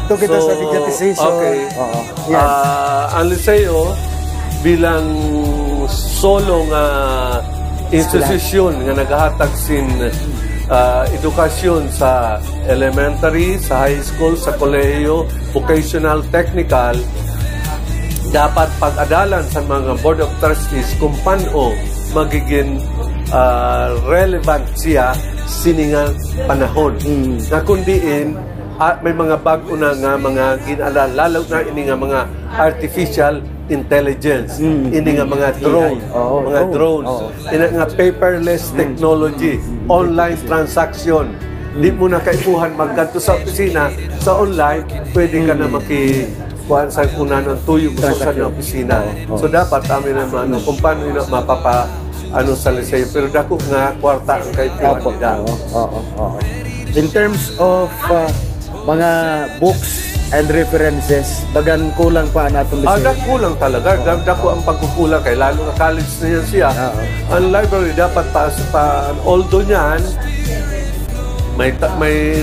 [SPEAKER 1] Ito kita sa digitization.
[SPEAKER 2] Okay. Ang Liceo, bilang solong institusyon nga naghahatag sin edukasyon sa elementary, sa high school, sa kolehiyo, vocational, technical, dapat pag-adalan sa mga Board of Trustees kung paano magiging relevant siya siningang panahon. Na kundiin, may mga bago na nga mga ginaalan, lalo na ini nga mga artificial intelligence, ini nga mga drone, ini nga paperless technology, online transaction. Di mo na kaipuhan magganto sa opisina, sa online, pwede ka na kuhaan sa kunan ng tuyo gusto sa opisina. So dapat amin naman kung paano yun sa Liceo. Pero dako nga kwarta ang kaipuhan nila.
[SPEAKER 1] In terms of mga books and references, bagan kulang pa natong Liceo.
[SPEAKER 2] Kulang talaga. Dako ang pagkukulang kay lalo na college na yan siya. Ang library dapat although niyan, may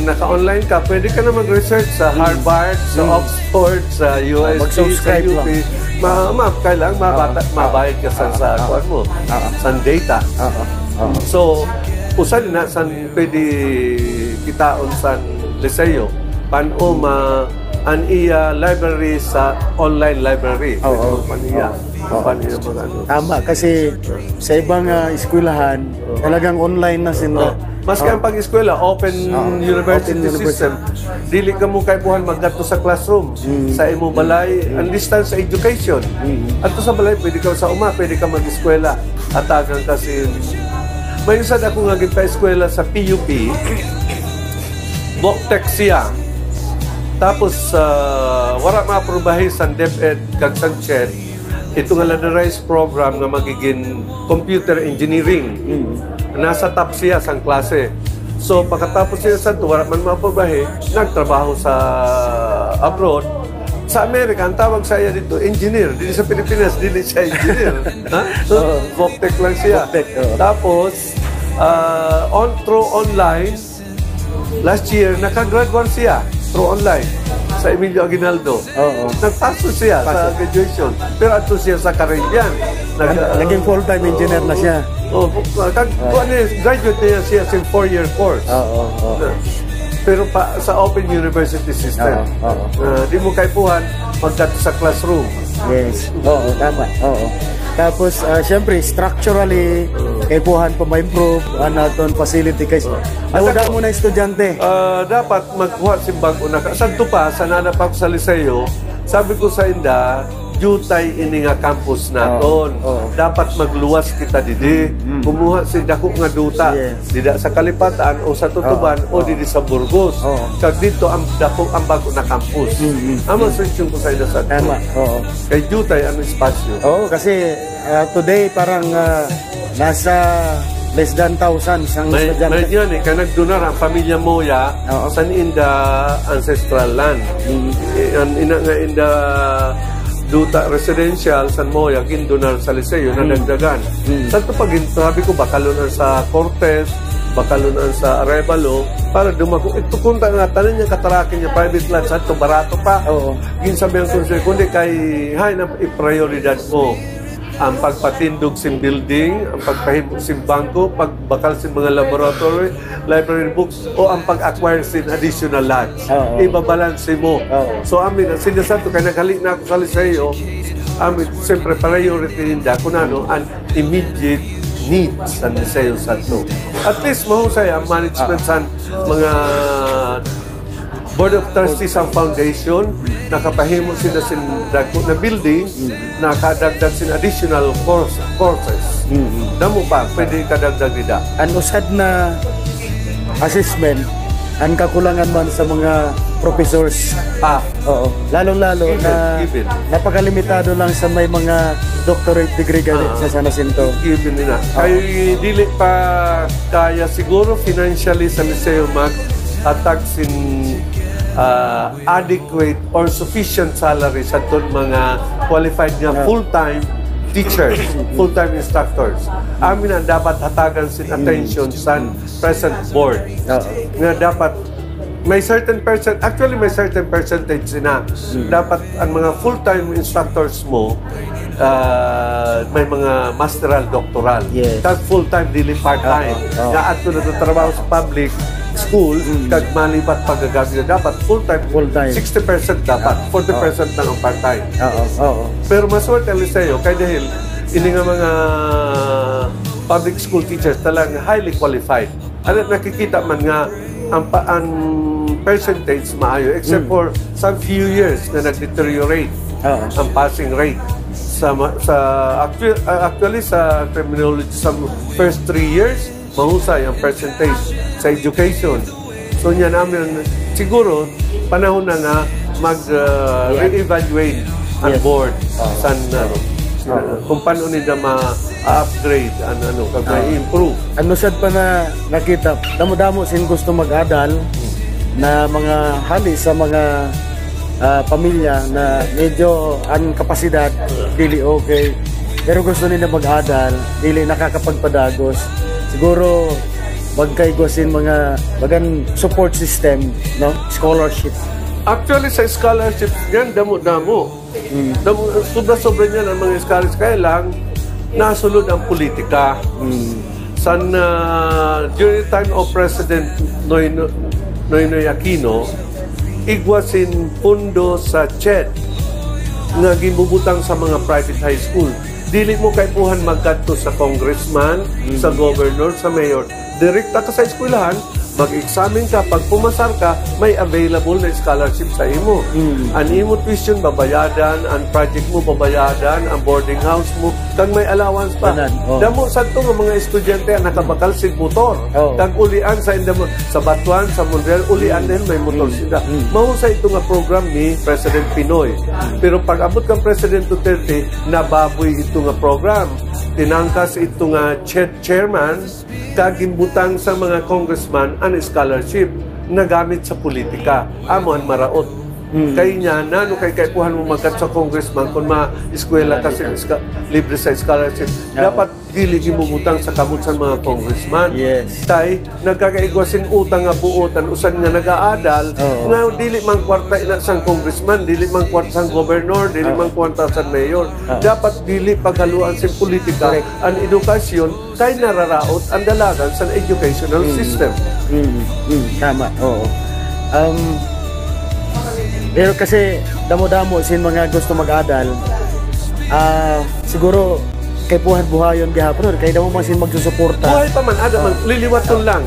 [SPEAKER 2] naka-online ka, pwede ka na mag-research sa Harvard, sa Oxford, sa USC, sa UP. Kailangan mabayad ka sa kuwan mo, sa data. So, usan na san pwede kitaon sa Liceo, paano an iya library sa online library.
[SPEAKER 1] Tama, kasi sa ibang eskwelahan, talagang online na sila.
[SPEAKER 2] Maski ang pag-eskwela, open university system, dili ka mo kaipuhan magdato sa classroom. Sa imo balay, ang distance education. At sa balay, pwede ka sa pwede ka mag-eskwela. Atagan kasi, may isa ako nga pa-eskwela sa PUP, Boktek siya. Tapos, wala maaprobahi sa DepEd kag Sanchez, ito nga ladderized program nga magiging computer engineering. Nasa top siya sa klase. So, pagkatapos siya sa wala man maaprobahi, nagtrabaho sa abroad. Sa Amerika, ang tawag sa iya dito, engineer. Dito sa Pilipinas, dili siya engineer. So, Boktek lang siya. Tapos, through online, last year, nakagraduate siya through online sa Emilio Aguinaldo. Nagpaso siya sa graduation. Pero ato siya sa Caribbean.
[SPEAKER 1] Naging full-time engineer na siya.
[SPEAKER 2] Graduate niya siya sa 4-year course. Pero sa open university system. Di mo kaipuhan magdato sa classroom.
[SPEAKER 1] Yes. Tama. Tapos, syempre, structurally, kaipuhan pa ma-improve ang aton facility. Kasi, nawada mo na estudyante.
[SPEAKER 2] Dapat magkuha simbang una. Santo pa, sa nanapag sa Liceo, sabi ko sa inda, jutay ini nga campus naton. Dapat magluwas kita didi. Kumuha si dako nga duta. Dida sa Kalipatan o sa Tutuban o didi sa Burgos. Kag dito ang dako ang bago na campus. Amo suggestion ko sa ina sa
[SPEAKER 1] tama.
[SPEAKER 2] Kay jutay ang espasyo.
[SPEAKER 1] Kasi today parang nasa less than thousands ang
[SPEAKER 2] May
[SPEAKER 1] estudyante.
[SPEAKER 2] yan eh, kaya nagdonar ang pamilya Moya
[SPEAKER 1] Oo.
[SPEAKER 2] san in the ancestral land. In the Duta Residential, San Moya, gindonar sa Liceo, nadagdagan. Sa ito pag sabi ko, bakalunan sa Cortez, bakalunan sa Arevalo, para dumako. Ito kung tanan niya katarakin niya, private land, sa ito, barato pa.
[SPEAKER 1] Oo.
[SPEAKER 2] Ginsabi ang konser, kundi kay, hay na i-prioridad mo ang pagpatindog sim building, ang pagpahimok sim bangko, pagbakal sim mga laboratory, library books, o ang pag-acquire sim additional lands.
[SPEAKER 1] Oo.
[SPEAKER 2] Ibabalanse mo.
[SPEAKER 1] Oo.
[SPEAKER 2] So amin, sinasabi kaya naghalik na ako sa Liceo, amin, siyempre priority ninda kung ano, ang immediate needs sa Liceo Santo. At least mahusay ang management sa mga Board of Trustees ang foundation, nakapahimo sila sin dagko na building, nakadagdag sin additional courses. Damo pa, pwede kadagdag nila.
[SPEAKER 1] Ang usad na assessment, ang kakulangan man sa mga professors. Oo. Lalong-lalo na
[SPEAKER 2] Given.
[SPEAKER 1] napakalimitado lang sa may mga doctorate degree galit sa San Jacinto.
[SPEAKER 2] Given nila. Kaya dili pa kaya siguro financially sa Liceo mag-atag sin adequate or sufficient salary sa doon mga qualified nga full-time teachers, full-time instructors. Amin ang dapat hatagan sin attention sa present board. Nga dapat may certain percentage na dapat ang mga full-time instructors mo may mga masteral, doctoral.
[SPEAKER 1] Yes.
[SPEAKER 2] Kag full-time, dili part-time. Nga ato na trabaho sa public school, kag malibat paggagamit na dapat full-time. 60% dapat, 40% lang ang part-time. Pero maswerte ang Liceo, kaya dahil ini nga mga public school teachers talagang highly qualified. Ano nakikita man nga ang percentage maayo except for some few years na nag-deteriorate ang passing rate. Actually sa terminology sa first 3 years mahusay ang percentage sa education. So niya namin siguro panahon na nga mag-re-evaluate ang board kung paano nila ma-upgrade kag ma-improve.
[SPEAKER 1] Ano sad pa na nakita, damo-damo sin gusto mag-adal na mga hali sa mga pamilya na medyo ang kapasidad dili okay, pero gusto nila mag-adal, dili nakakapagpadagos. Siguro magkaigwasin mga bagan support system, no? Scholarship.
[SPEAKER 2] Actually sa scholarship yan damo-damo. Sobra-sobra niyan ang mga scholarship, kaya lang nasulod ang politika. During the time of President Noynoy Aquino, igwasin pundo sa CHED nga gibubutang sa mga private high school. Dili mo kay puhan magkadto sa congressman, sa governor, sa mayor. Direkta ka sa eskwelahan, mag-examine ka, pag pumasar ka, may available na scholarship sa imo. Ang imo tuition babayadan, ang project mo babayadan, ang boarding house mo, kag may allowance pa. Damo sa ito nga mga estudyante ang nakabakal sig motor. Kag ulian sa Batuan, sa Monreal, ulian din may motor sila. Mahusay ito nga program ni President Pinoy. Pero pag abot kang President Duterte, nababoy ito nga program. Tinangkas ito nga chairman, kagimbutang sa mga congressman ang scholarship na gamit sa politika. Amo ang maraot. Kaya niya, nano kay puhan mo magkat sa congressman kung ma-eskwela kasi libre sa scholarship. Dapat dili gimubutang sa kamot sa mga congressman. Kay nagkakaigwasin utang nga buotan, usan nga nag-aadal, nga dili mang kwarta ina sang congressman, dili mang kwarta sang gobernador, dili mang kwarta sang mayor. Dapat dili paghaluan sa politika ang edukasyon kay nararaot ang dalagan sa educational system.
[SPEAKER 1] Tama, oo. Pero kasi damo-damo sin mga gusto mag-adal, siguro kay buhayon gihapon kay damo man sin magsusuporta.
[SPEAKER 2] Buhay pa man, man liliwaton lang.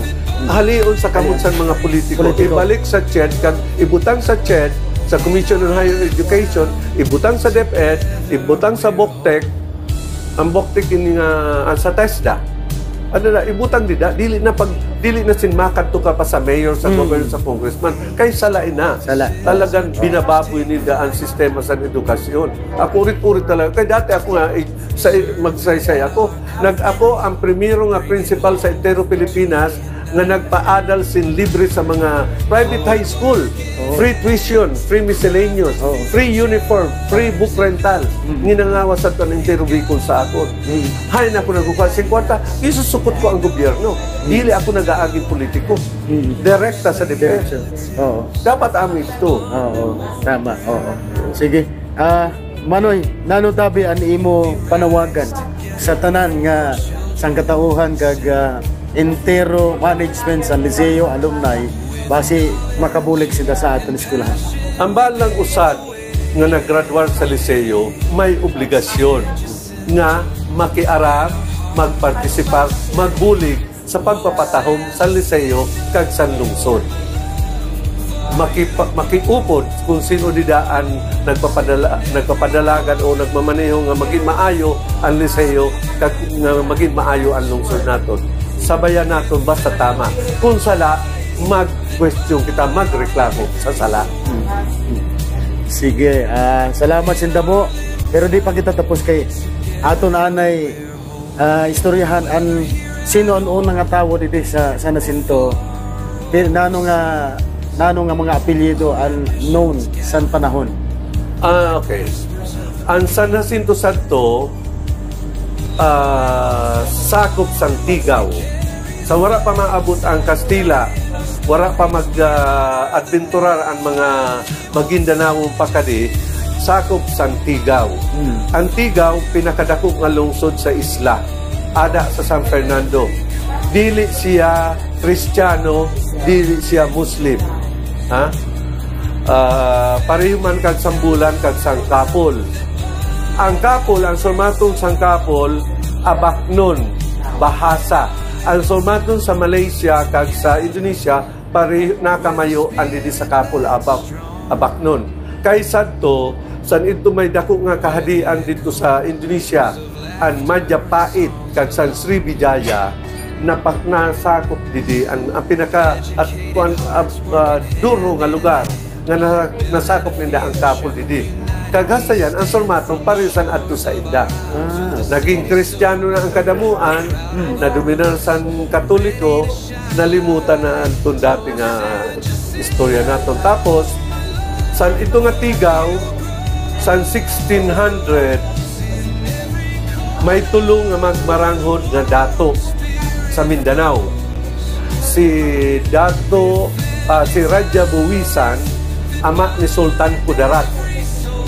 [SPEAKER 2] Halion sa kamutsan mga politiko. Ibalik sa CHED, kag ibutang sa CHED, sa Commission on Higher Education, ibutang sa DepEd, ibutang sa BOCTEC, ang BOCTEC sa TESDA. ano na, ibutang dili na sinmakat to ka pa sa mayor, sa governor, sa congressman, kay salain na. Talagang binababoy nila ang sistema sa edukasyon. Ako urit-urit talaga. Kaya dati ako nga, magsaysay ako. Ako ang primero nga principal sa entero Pilipinas nga nagpa-adal sin libre sa mga private high school. Free tuition, free miscellaneous, free uniform, free book rental. Nginangawas at ang entero vehicle sa ako. Hay na ako nagkukuha 50, isusukot ko ang gobyerno. Dili ako nag-aaging politiko. Direkta sa depensa. Dapat amin ito.
[SPEAKER 1] Tama. Sige. Manoy, nanotabi ang imo panawagan sa tanan nga sangkatauhan kag entero management sa Liceo alumni base makabulig sila sa aton eskwelahan.
[SPEAKER 2] Ang balang usad nga naggraduar sa Liceo may obligasyon nga makiarap, magpartisipar, magbulig sa pagpapatahom sa Liceo kag sa lungsod. Makiupod kung sino didaan nagpapadalagan o nagmamaneho nga maging maayo ang Liceo kag nga maging maayo ang lungsod naton. Sabayan natin basta tama. Kung sala, mag-question kita, magreklamo sa sala.
[SPEAKER 1] Sige, salamat Sindamo. Pero di pa kita tapos kay aton anay istoryahan ang sino ang unang nga tawo dito sa Nasinto. Nano nga mga apelyido ang known sa panahon.
[SPEAKER 2] Okay. Ang San Jacinto Santo sakop sang Tigaw. Sa wala pa maabot ang Kastila, wala pa mag-adventurar ang mga Maguindanao pakadi, sakop sang Tigaw. Ang Tigaw, pinakadako nga lungsod sa isla, ada sa San Fernando. Dili siya Kristiyano, dili siya Muslim. Pareho man kag sambulan kag sang Kapol. Ang Kapol, ang sumatong sang Kapol, Abaknon, Bahasa. Ang sumatong sa Malaysia kag sa Indonesia, pareho nakamayo ang didi sa Kapol, Abaknon. Kaysa to, san ito may dako nga kahadian dito sa Indonesia, ang Majapahit kag sang Sriwijaya, nasakop didi ang pinaka duro nga lugar nga nasakop ninda ang Kapol didi. Kagasayan ang sormatong parisan adto sa Inda. Naging Kristiyano na ang kadamuan, na dominar sa Katoliko, nalimutan na ang dati nga istorya naton. Tapos san ito nga Tigaw, san 1600 may tulong nga magmaranghod nga dato sa Mindanao. Si Raja Buwisan, ama ni Sultan Kudarat.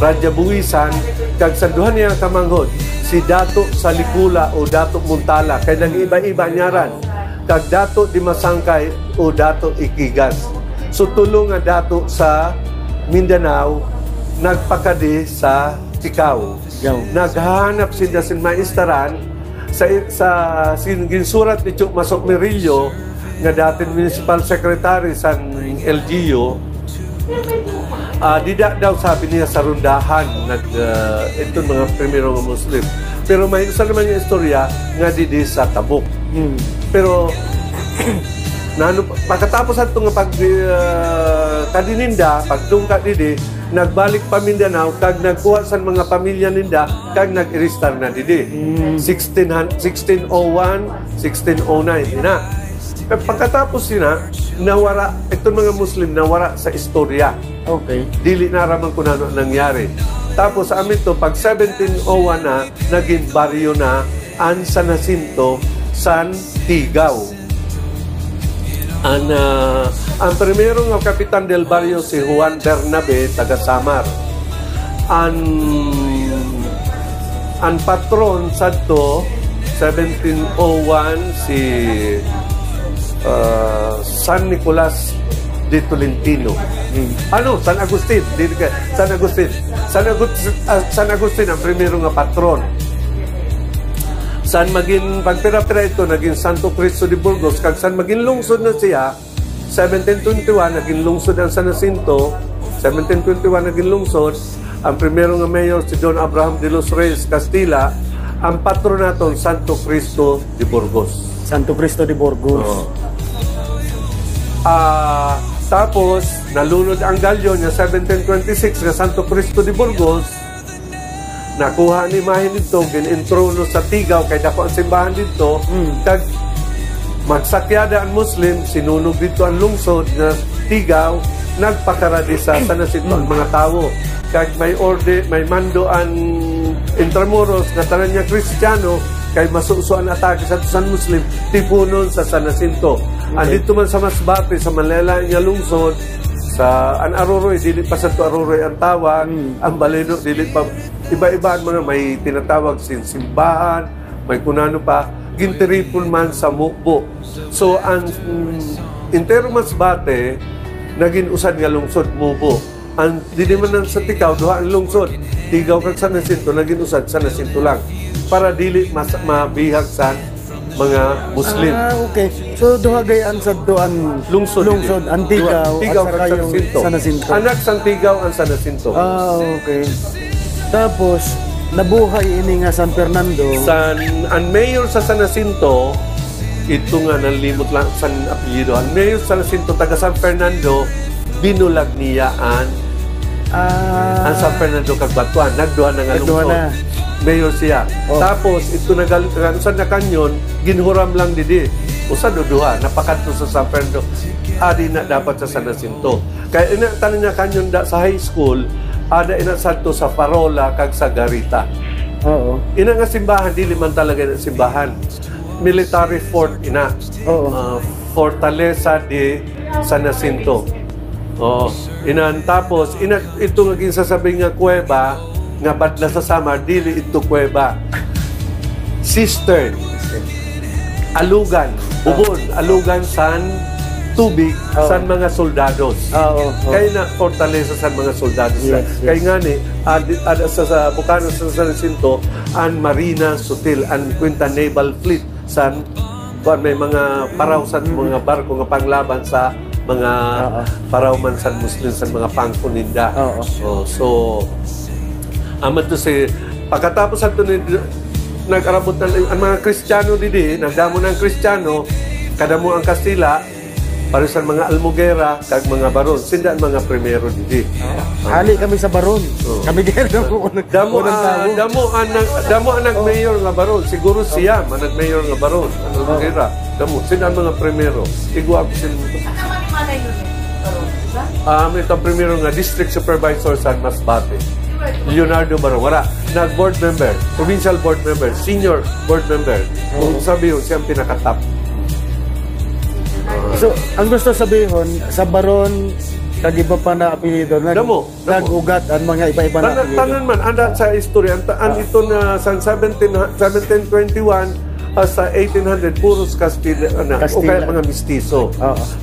[SPEAKER 2] Raja Buwisan, kag sanduhan niya kamanghod, si Dato Salikula o Dato Muntala, kay nag-iba-iba nyaran, kag Dato Dimasangkay o Dato Ikigas. So tulong nga dato sa Mindanao, nagpakadi sa Tikaw. Naghahanap sila sin maistaran sa ginsurat ni Chuk Masok Mirillo, nga dating municipal secretary sa LGU. Dida daw sabi niya sa rundahan ito mga primero nga Muslim. Pero may isa naman yung istorya nga didi sa Tabuk. Pero pagkatapos ato nga kadininda, pagtungka didi, nagbalik pa Mindanao kag nagkuha sa mga pamilya ninda kag nag-iristar na didi. 1601, 1609 ina. Pagkatapos sina, nawara, itong mga Muslim nawara sa istorya.
[SPEAKER 1] Okay.
[SPEAKER 2] Dili naraman kung ano nangyari. Tapos sa amin to, pag 1701 na, naging baryo na ang San Jacinto, San Tigaw. Ang primero nga kapitan del barrio si Juan Bernabe, taga Samar. Ang patron sa to, 1701 si San Nicolas de Tolentino. San Agustin. San Agustin ang primero nga patron. San maging pagpira-pira ito, naging Santo Cristo de Burgos. Kag san maging lungsod na siya, 1721, naging lungsod ang San Jacinto. 1721, naging lungsod. Ang primero nga mayor, si Don Abraham de los Reyes Castilla. Ang patron naton, Santo Cristo de Burgos.
[SPEAKER 1] Santo Cristo de Burgos.
[SPEAKER 2] Oo. Tapos, nalunod ang galyon niya 1726 nga Santo Cristo de Burgos. Nakuha ni imahe dito, ginintrono sa Tigaw, kay dako ang simbahan dito. Kag magsakyada ang Muslim, sinunog dito ang lungsod na Tigaw, nagpakaradi sa San Jacinto ang mga tao. Kag may may mando ang Intramuros nga tanan niya Kristiyano, kay masusuan atake sa San Muslim, tipunon sa San Jacinto. Andito man sa Masbate, sa Manila nga lungsod, sa an Aroroy, dili pa sa to Aroroy ang tawag, ang Baleno, dili pa, iba-iba ang mga may tinatawag simbahan, may kunano pa, gintiripon man sa Mukbo. So, ang intero Masbate, naging usad nga lungsod, Mubo. Ang dili man ang sa Tikaw, duha ang lungsod, Tigaw kag San Jacinto, naging usad, San Jacinto lang. Para dili mabihag sa mga Muslim.
[SPEAKER 1] Okay. So, duha gayaan sa doan
[SPEAKER 2] Lungsod,
[SPEAKER 1] ang Tigaw,
[SPEAKER 2] Tigaw
[SPEAKER 1] at saka
[SPEAKER 2] kag
[SPEAKER 1] yung San Jacinto.
[SPEAKER 2] Anak sang Tigaw ang San Jacinto.
[SPEAKER 1] Okay. Tapos, nabuhay ini nga San Fernando.
[SPEAKER 2] Ang mayor sa San Jacinto, ito nga nalimot lang sa apelyido. Ang mayor sa San Jacinto, taga San Fernando, binulag niya ang San Fernando kag Batuan. Nagduha na nga lungsod. Mayor siya. Tapos, ito sa na kanyon, ginhuram lang didi. Usa duha, napakanto sa San Fernando. Adi na dapat sa San Jacinto. Kaya tanong niya kanyon sa high school, ada ina santo sa Parola kag sa Garita.
[SPEAKER 1] Oo.
[SPEAKER 2] Ina nga simbahan, dili man talaga na simbahan. Military fort ina. Fortaleza de San Jacinto. Tapos, ito nga ginsasabi nga kuweba, nga badla sa Samar, dili ito kuweba. Cistern. Alugan. Ubon. Alugan san tubig san mga soldados. Kaya na fortaleza san mga soldados. Kaya nga ni, sa Bukano sa San Jacinto, ang Marina Sutil, ang Quinta Naval Fleet, san may mga paraw sa mga barko nga panglaban sa mga paraw man san Muslim, san mga pangkuninda. So, amat to si pagkatapos ato ni nag-arabot ang mga Kristiyano didi, nagdamo ng Kristiyano, kadamo ang Kastila, para sa mga Almugera, kag mga Baron, sinda ang mga primero didi.
[SPEAKER 1] Hali kami sa Baron. Kami din
[SPEAKER 2] damo ang nag-mayor nga Baron, siguro siya man nag-mayor nga Baron, ang Almugera. Damo, sinda ang mga primero. Igwa ko sila. Itong primero nga District Supervisor sa Masbate. Leonardo Baron, wala. Nag-board member, provincial board member, senior board member. Kung sabi yun, siya ang pinaka-top.
[SPEAKER 1] So, ang gusto sabihin, sa Baron, kag-iba pa na apelido, nag-ugat ang mga iba-iba na apelido.
[SPEAKER 2] Tanan man, anda sa istorya, ito na sa 1721, sa 1800, puros Castilla, o kaya mga mistiso.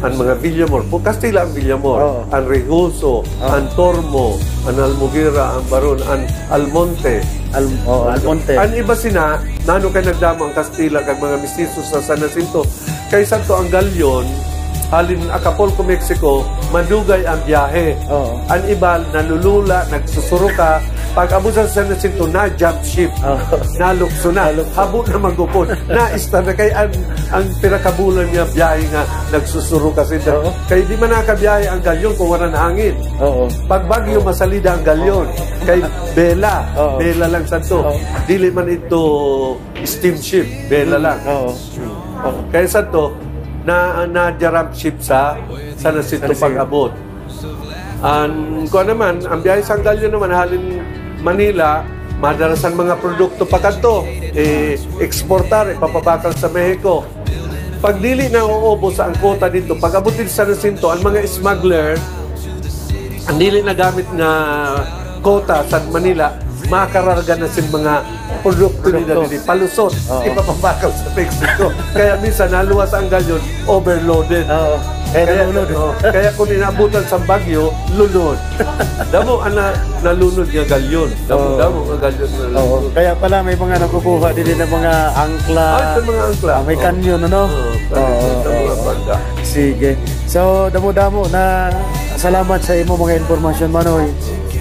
[SPEAKER 2] Ang mga Villamor. Po Castilla ang Villamor. Ang Regoso, ang Tormo, ang Almugera, ang Baron, ang Almonte.
[SPEAKER 1] Almonte.
[SPEAKER 2] Ang iba sina, nano kay nagdamo ang Castilla kag mga mistiso sa San Jacinto. Kay santo ang galyon, halin Acapulco, Mexico, madugay ang biyahe. Ang iba, nalulula, nagsusuruka. Pag abot sa San Jacinto, na-jump ship. Nalukso na. Habo na magupon. Na-ista na. Kaya ang pinakabulan niya biyahe nga nagsusuruka sila. Kaya di man nakabiyahe ang galyon kung wala na hangin. Pag bagyo, masalida ang galyon. Kay Bela. Bela lang santo. Dili man ito steamship. Bela lang. Kaya santo, na-jump ship sa San Jacinto pag-abot. Kung naman, ang biyahe sa galyon naman, halin Manila, madarasan mga produkto pa kanto, exportar, papabakal sa Mexico. Pag dili na uubos sa ang quota dito, pag abutin sa San Jacinto, ang mga smuggler, ang dili na gamit na quota sa Manila, makararga na sin mga produkto nila dito, palusot, ipapabakal sa Mexico. Kaya minsan, naluwas ang galyon, overloaded. Kaya kung inabutan sa bagyo, lunod. Damo nalunod nga galyon. Damo ang galyon na lunod.
[SPEAKER 1] Kaya pala may mga nakukuha din ng mga angkla.
[SPEAKER 2] Mga angkla.
[SPEAKER 1] May kanyon, ano? Sige. So, damo-damo na salamat sa imo mga informasyon, Manoy.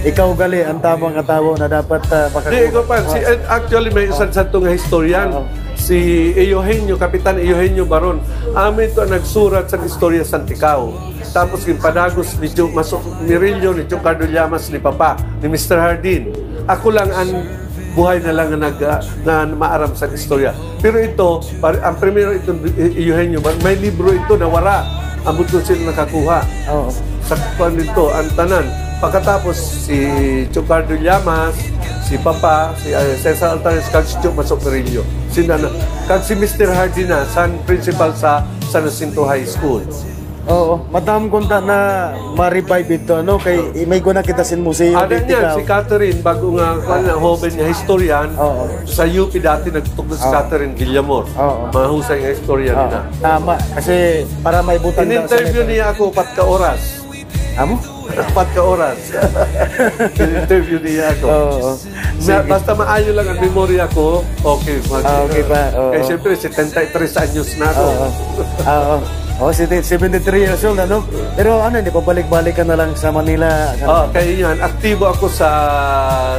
[SPEAKER 1] Ikaw gali ang tamang katawo na dapat
[SPEAKER 2] Di, ikaw pa. Actually, may isang santo nga historian. si Eugenio, Kapitan Eugenio Baron. Amin to nagsurat sa istorya sa Ticao. Tapos yung padagos ni Masok Mirillo, ni Ricardo Llamas, ni Papa, ni Mr. Hardin. Ako lang ang buhay na lang na maaram sa istorya. Pero ito, ang primero ito, Eugenio Baron, may libro ito na wala. Ang buto sila nakakuha.
[SPEAKER 1] Oo.
[SPEAKER 2] Sa kuwan nito, ang tanan. Pagkatapos si Ricardo Llamas, si Papa, si Cesar Altares, kag si Masok Mirillo. Kag si Mr. Hardin na, principal sa San Jacinto High School.
[SPEAKER 1] Oo, madam kunta na ma-revive ito, no? Kay may guna kita sin museo
[SPEAKER 2] Ada
[SPEAKER 1] dito.
[SPEAKER 2] niyan, si Catherine, bago nga, hoben niya, historian,
[SPEAKER 1] Oo.
[SPEAKER 2] sa UP dati nagtutog si Catherine Guillamor.
[SPEAKER 1] Oo.
[SPEAKER 2] Mahusay nga historian
[SPEAKER 1] Oo,
[SPEAKER 2] na.
[SPEAKER 1] tama, kasi para may butang
[SPEAKER 2] In-interview niya ako, 4 ka oras.
[SPEAKER 1] Amo?
[SPEAKER 2] 4 ka oras. In-interview niya ako.
[SPEAKER 1] Oo.
[SPEAKER 2] Basta maayo lang ang memorya ko, okay.
[SPEAKER 1] Okay pa, oo.
[SPEAKER 2] Kaya siyempre, 73 anyos na ako.
[SPEAKER 1] Oo. Oo. Oh, 73 years old, ano? Pero ano, hindi pa balik-balik ka na lang sa Manila.
[SPEAKER 2] Kaya yan, aktibo ako sa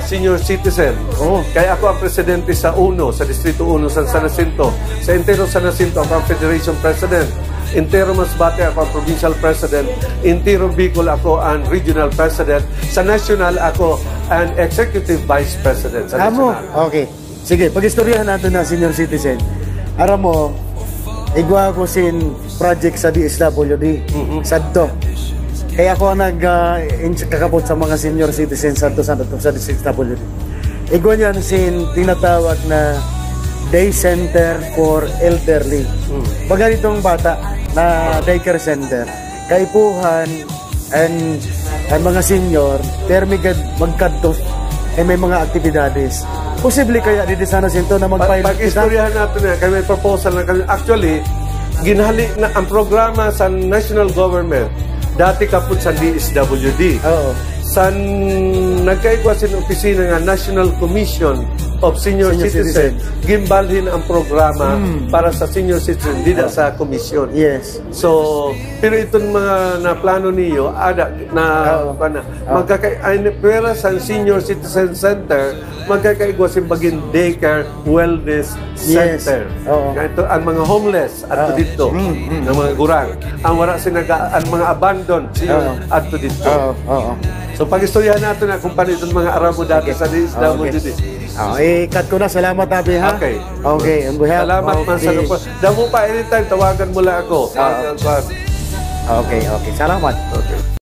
[SPEAKER 2] senior citizen.
[SPEAKER 1] Oo.
[SPEAKER 2] Kaya ako ang presidente sa UNO, sa Distrito 1 San Jacinto. Sa Intero San Jacinto, ako ang Federation President. Intero Masbate, ako ang Provincial President. Intero Bicol, ako ang Regional President. Sa National, ako ang Executive Vice President sa
[SPEAKER 1] Amo?
[SPEAKER 2] National.
[SPEAKER 1] Okay. Sige, pag-istoryahan natin na senior citizen. Aram mo, igwa ko sin project sa DSWD, sadto. Kaya ako kakapot sa mga senior citizens sa DSWD. Igwa niyan sin tinatawag na Day Center for Elderly. Pag ganitong bata na daycare center, kaipuhan and mga senior, termigad magkadto may mga aktibidades. Posible kaya dito sana sinto na mag-pilot kita?
[SPEAKER 2] Pag-istoryahan natin na, kami may proposal na kami. Actually, ginhali na ang programa sa national government, dati kaput sa DSWD.
[SPEAKER 1] Oo.
[SPEAKER 2] San nagkaigwa sin opisina nga National Commission of Senior Citizen, gimbalhin ang programa para sa senior citizen, dida sa komisyon.
[SPEAKER 1] Yes.
[SPEAKER 2] So, pero itong mga naplano niyo, ada na pera sa Senior Citizen Center, magkakaigwa sin bagin daycare wellness center.
[SPEAKER 1] Yes. Oo.
[SPEAKER 2] Ito ang mga homeless at dito, ng mga gurang. Ang wala ang mga abandoned siya at dito.
[SPEAKER 1] Oo.
[SPEAKER 2] So, pag-istoryahan natin na kung paano itong mga Arabo dati sa DSWD.
[SPEAKER 1] Cut ko na. Salamat, Abi, ha?
[SPEAKER 2] Okay.
[SPEAKER 1] Okay, on behalf
[SPEAKER 2] Salamat
[SPEAKER 1] of
[SPEAKER 2] man sa lupa. Damo pa anytime, tawagan mo lang ako.
[SPEAKER 1] Okay. Salamat.
[SPEAKER 2] Okay.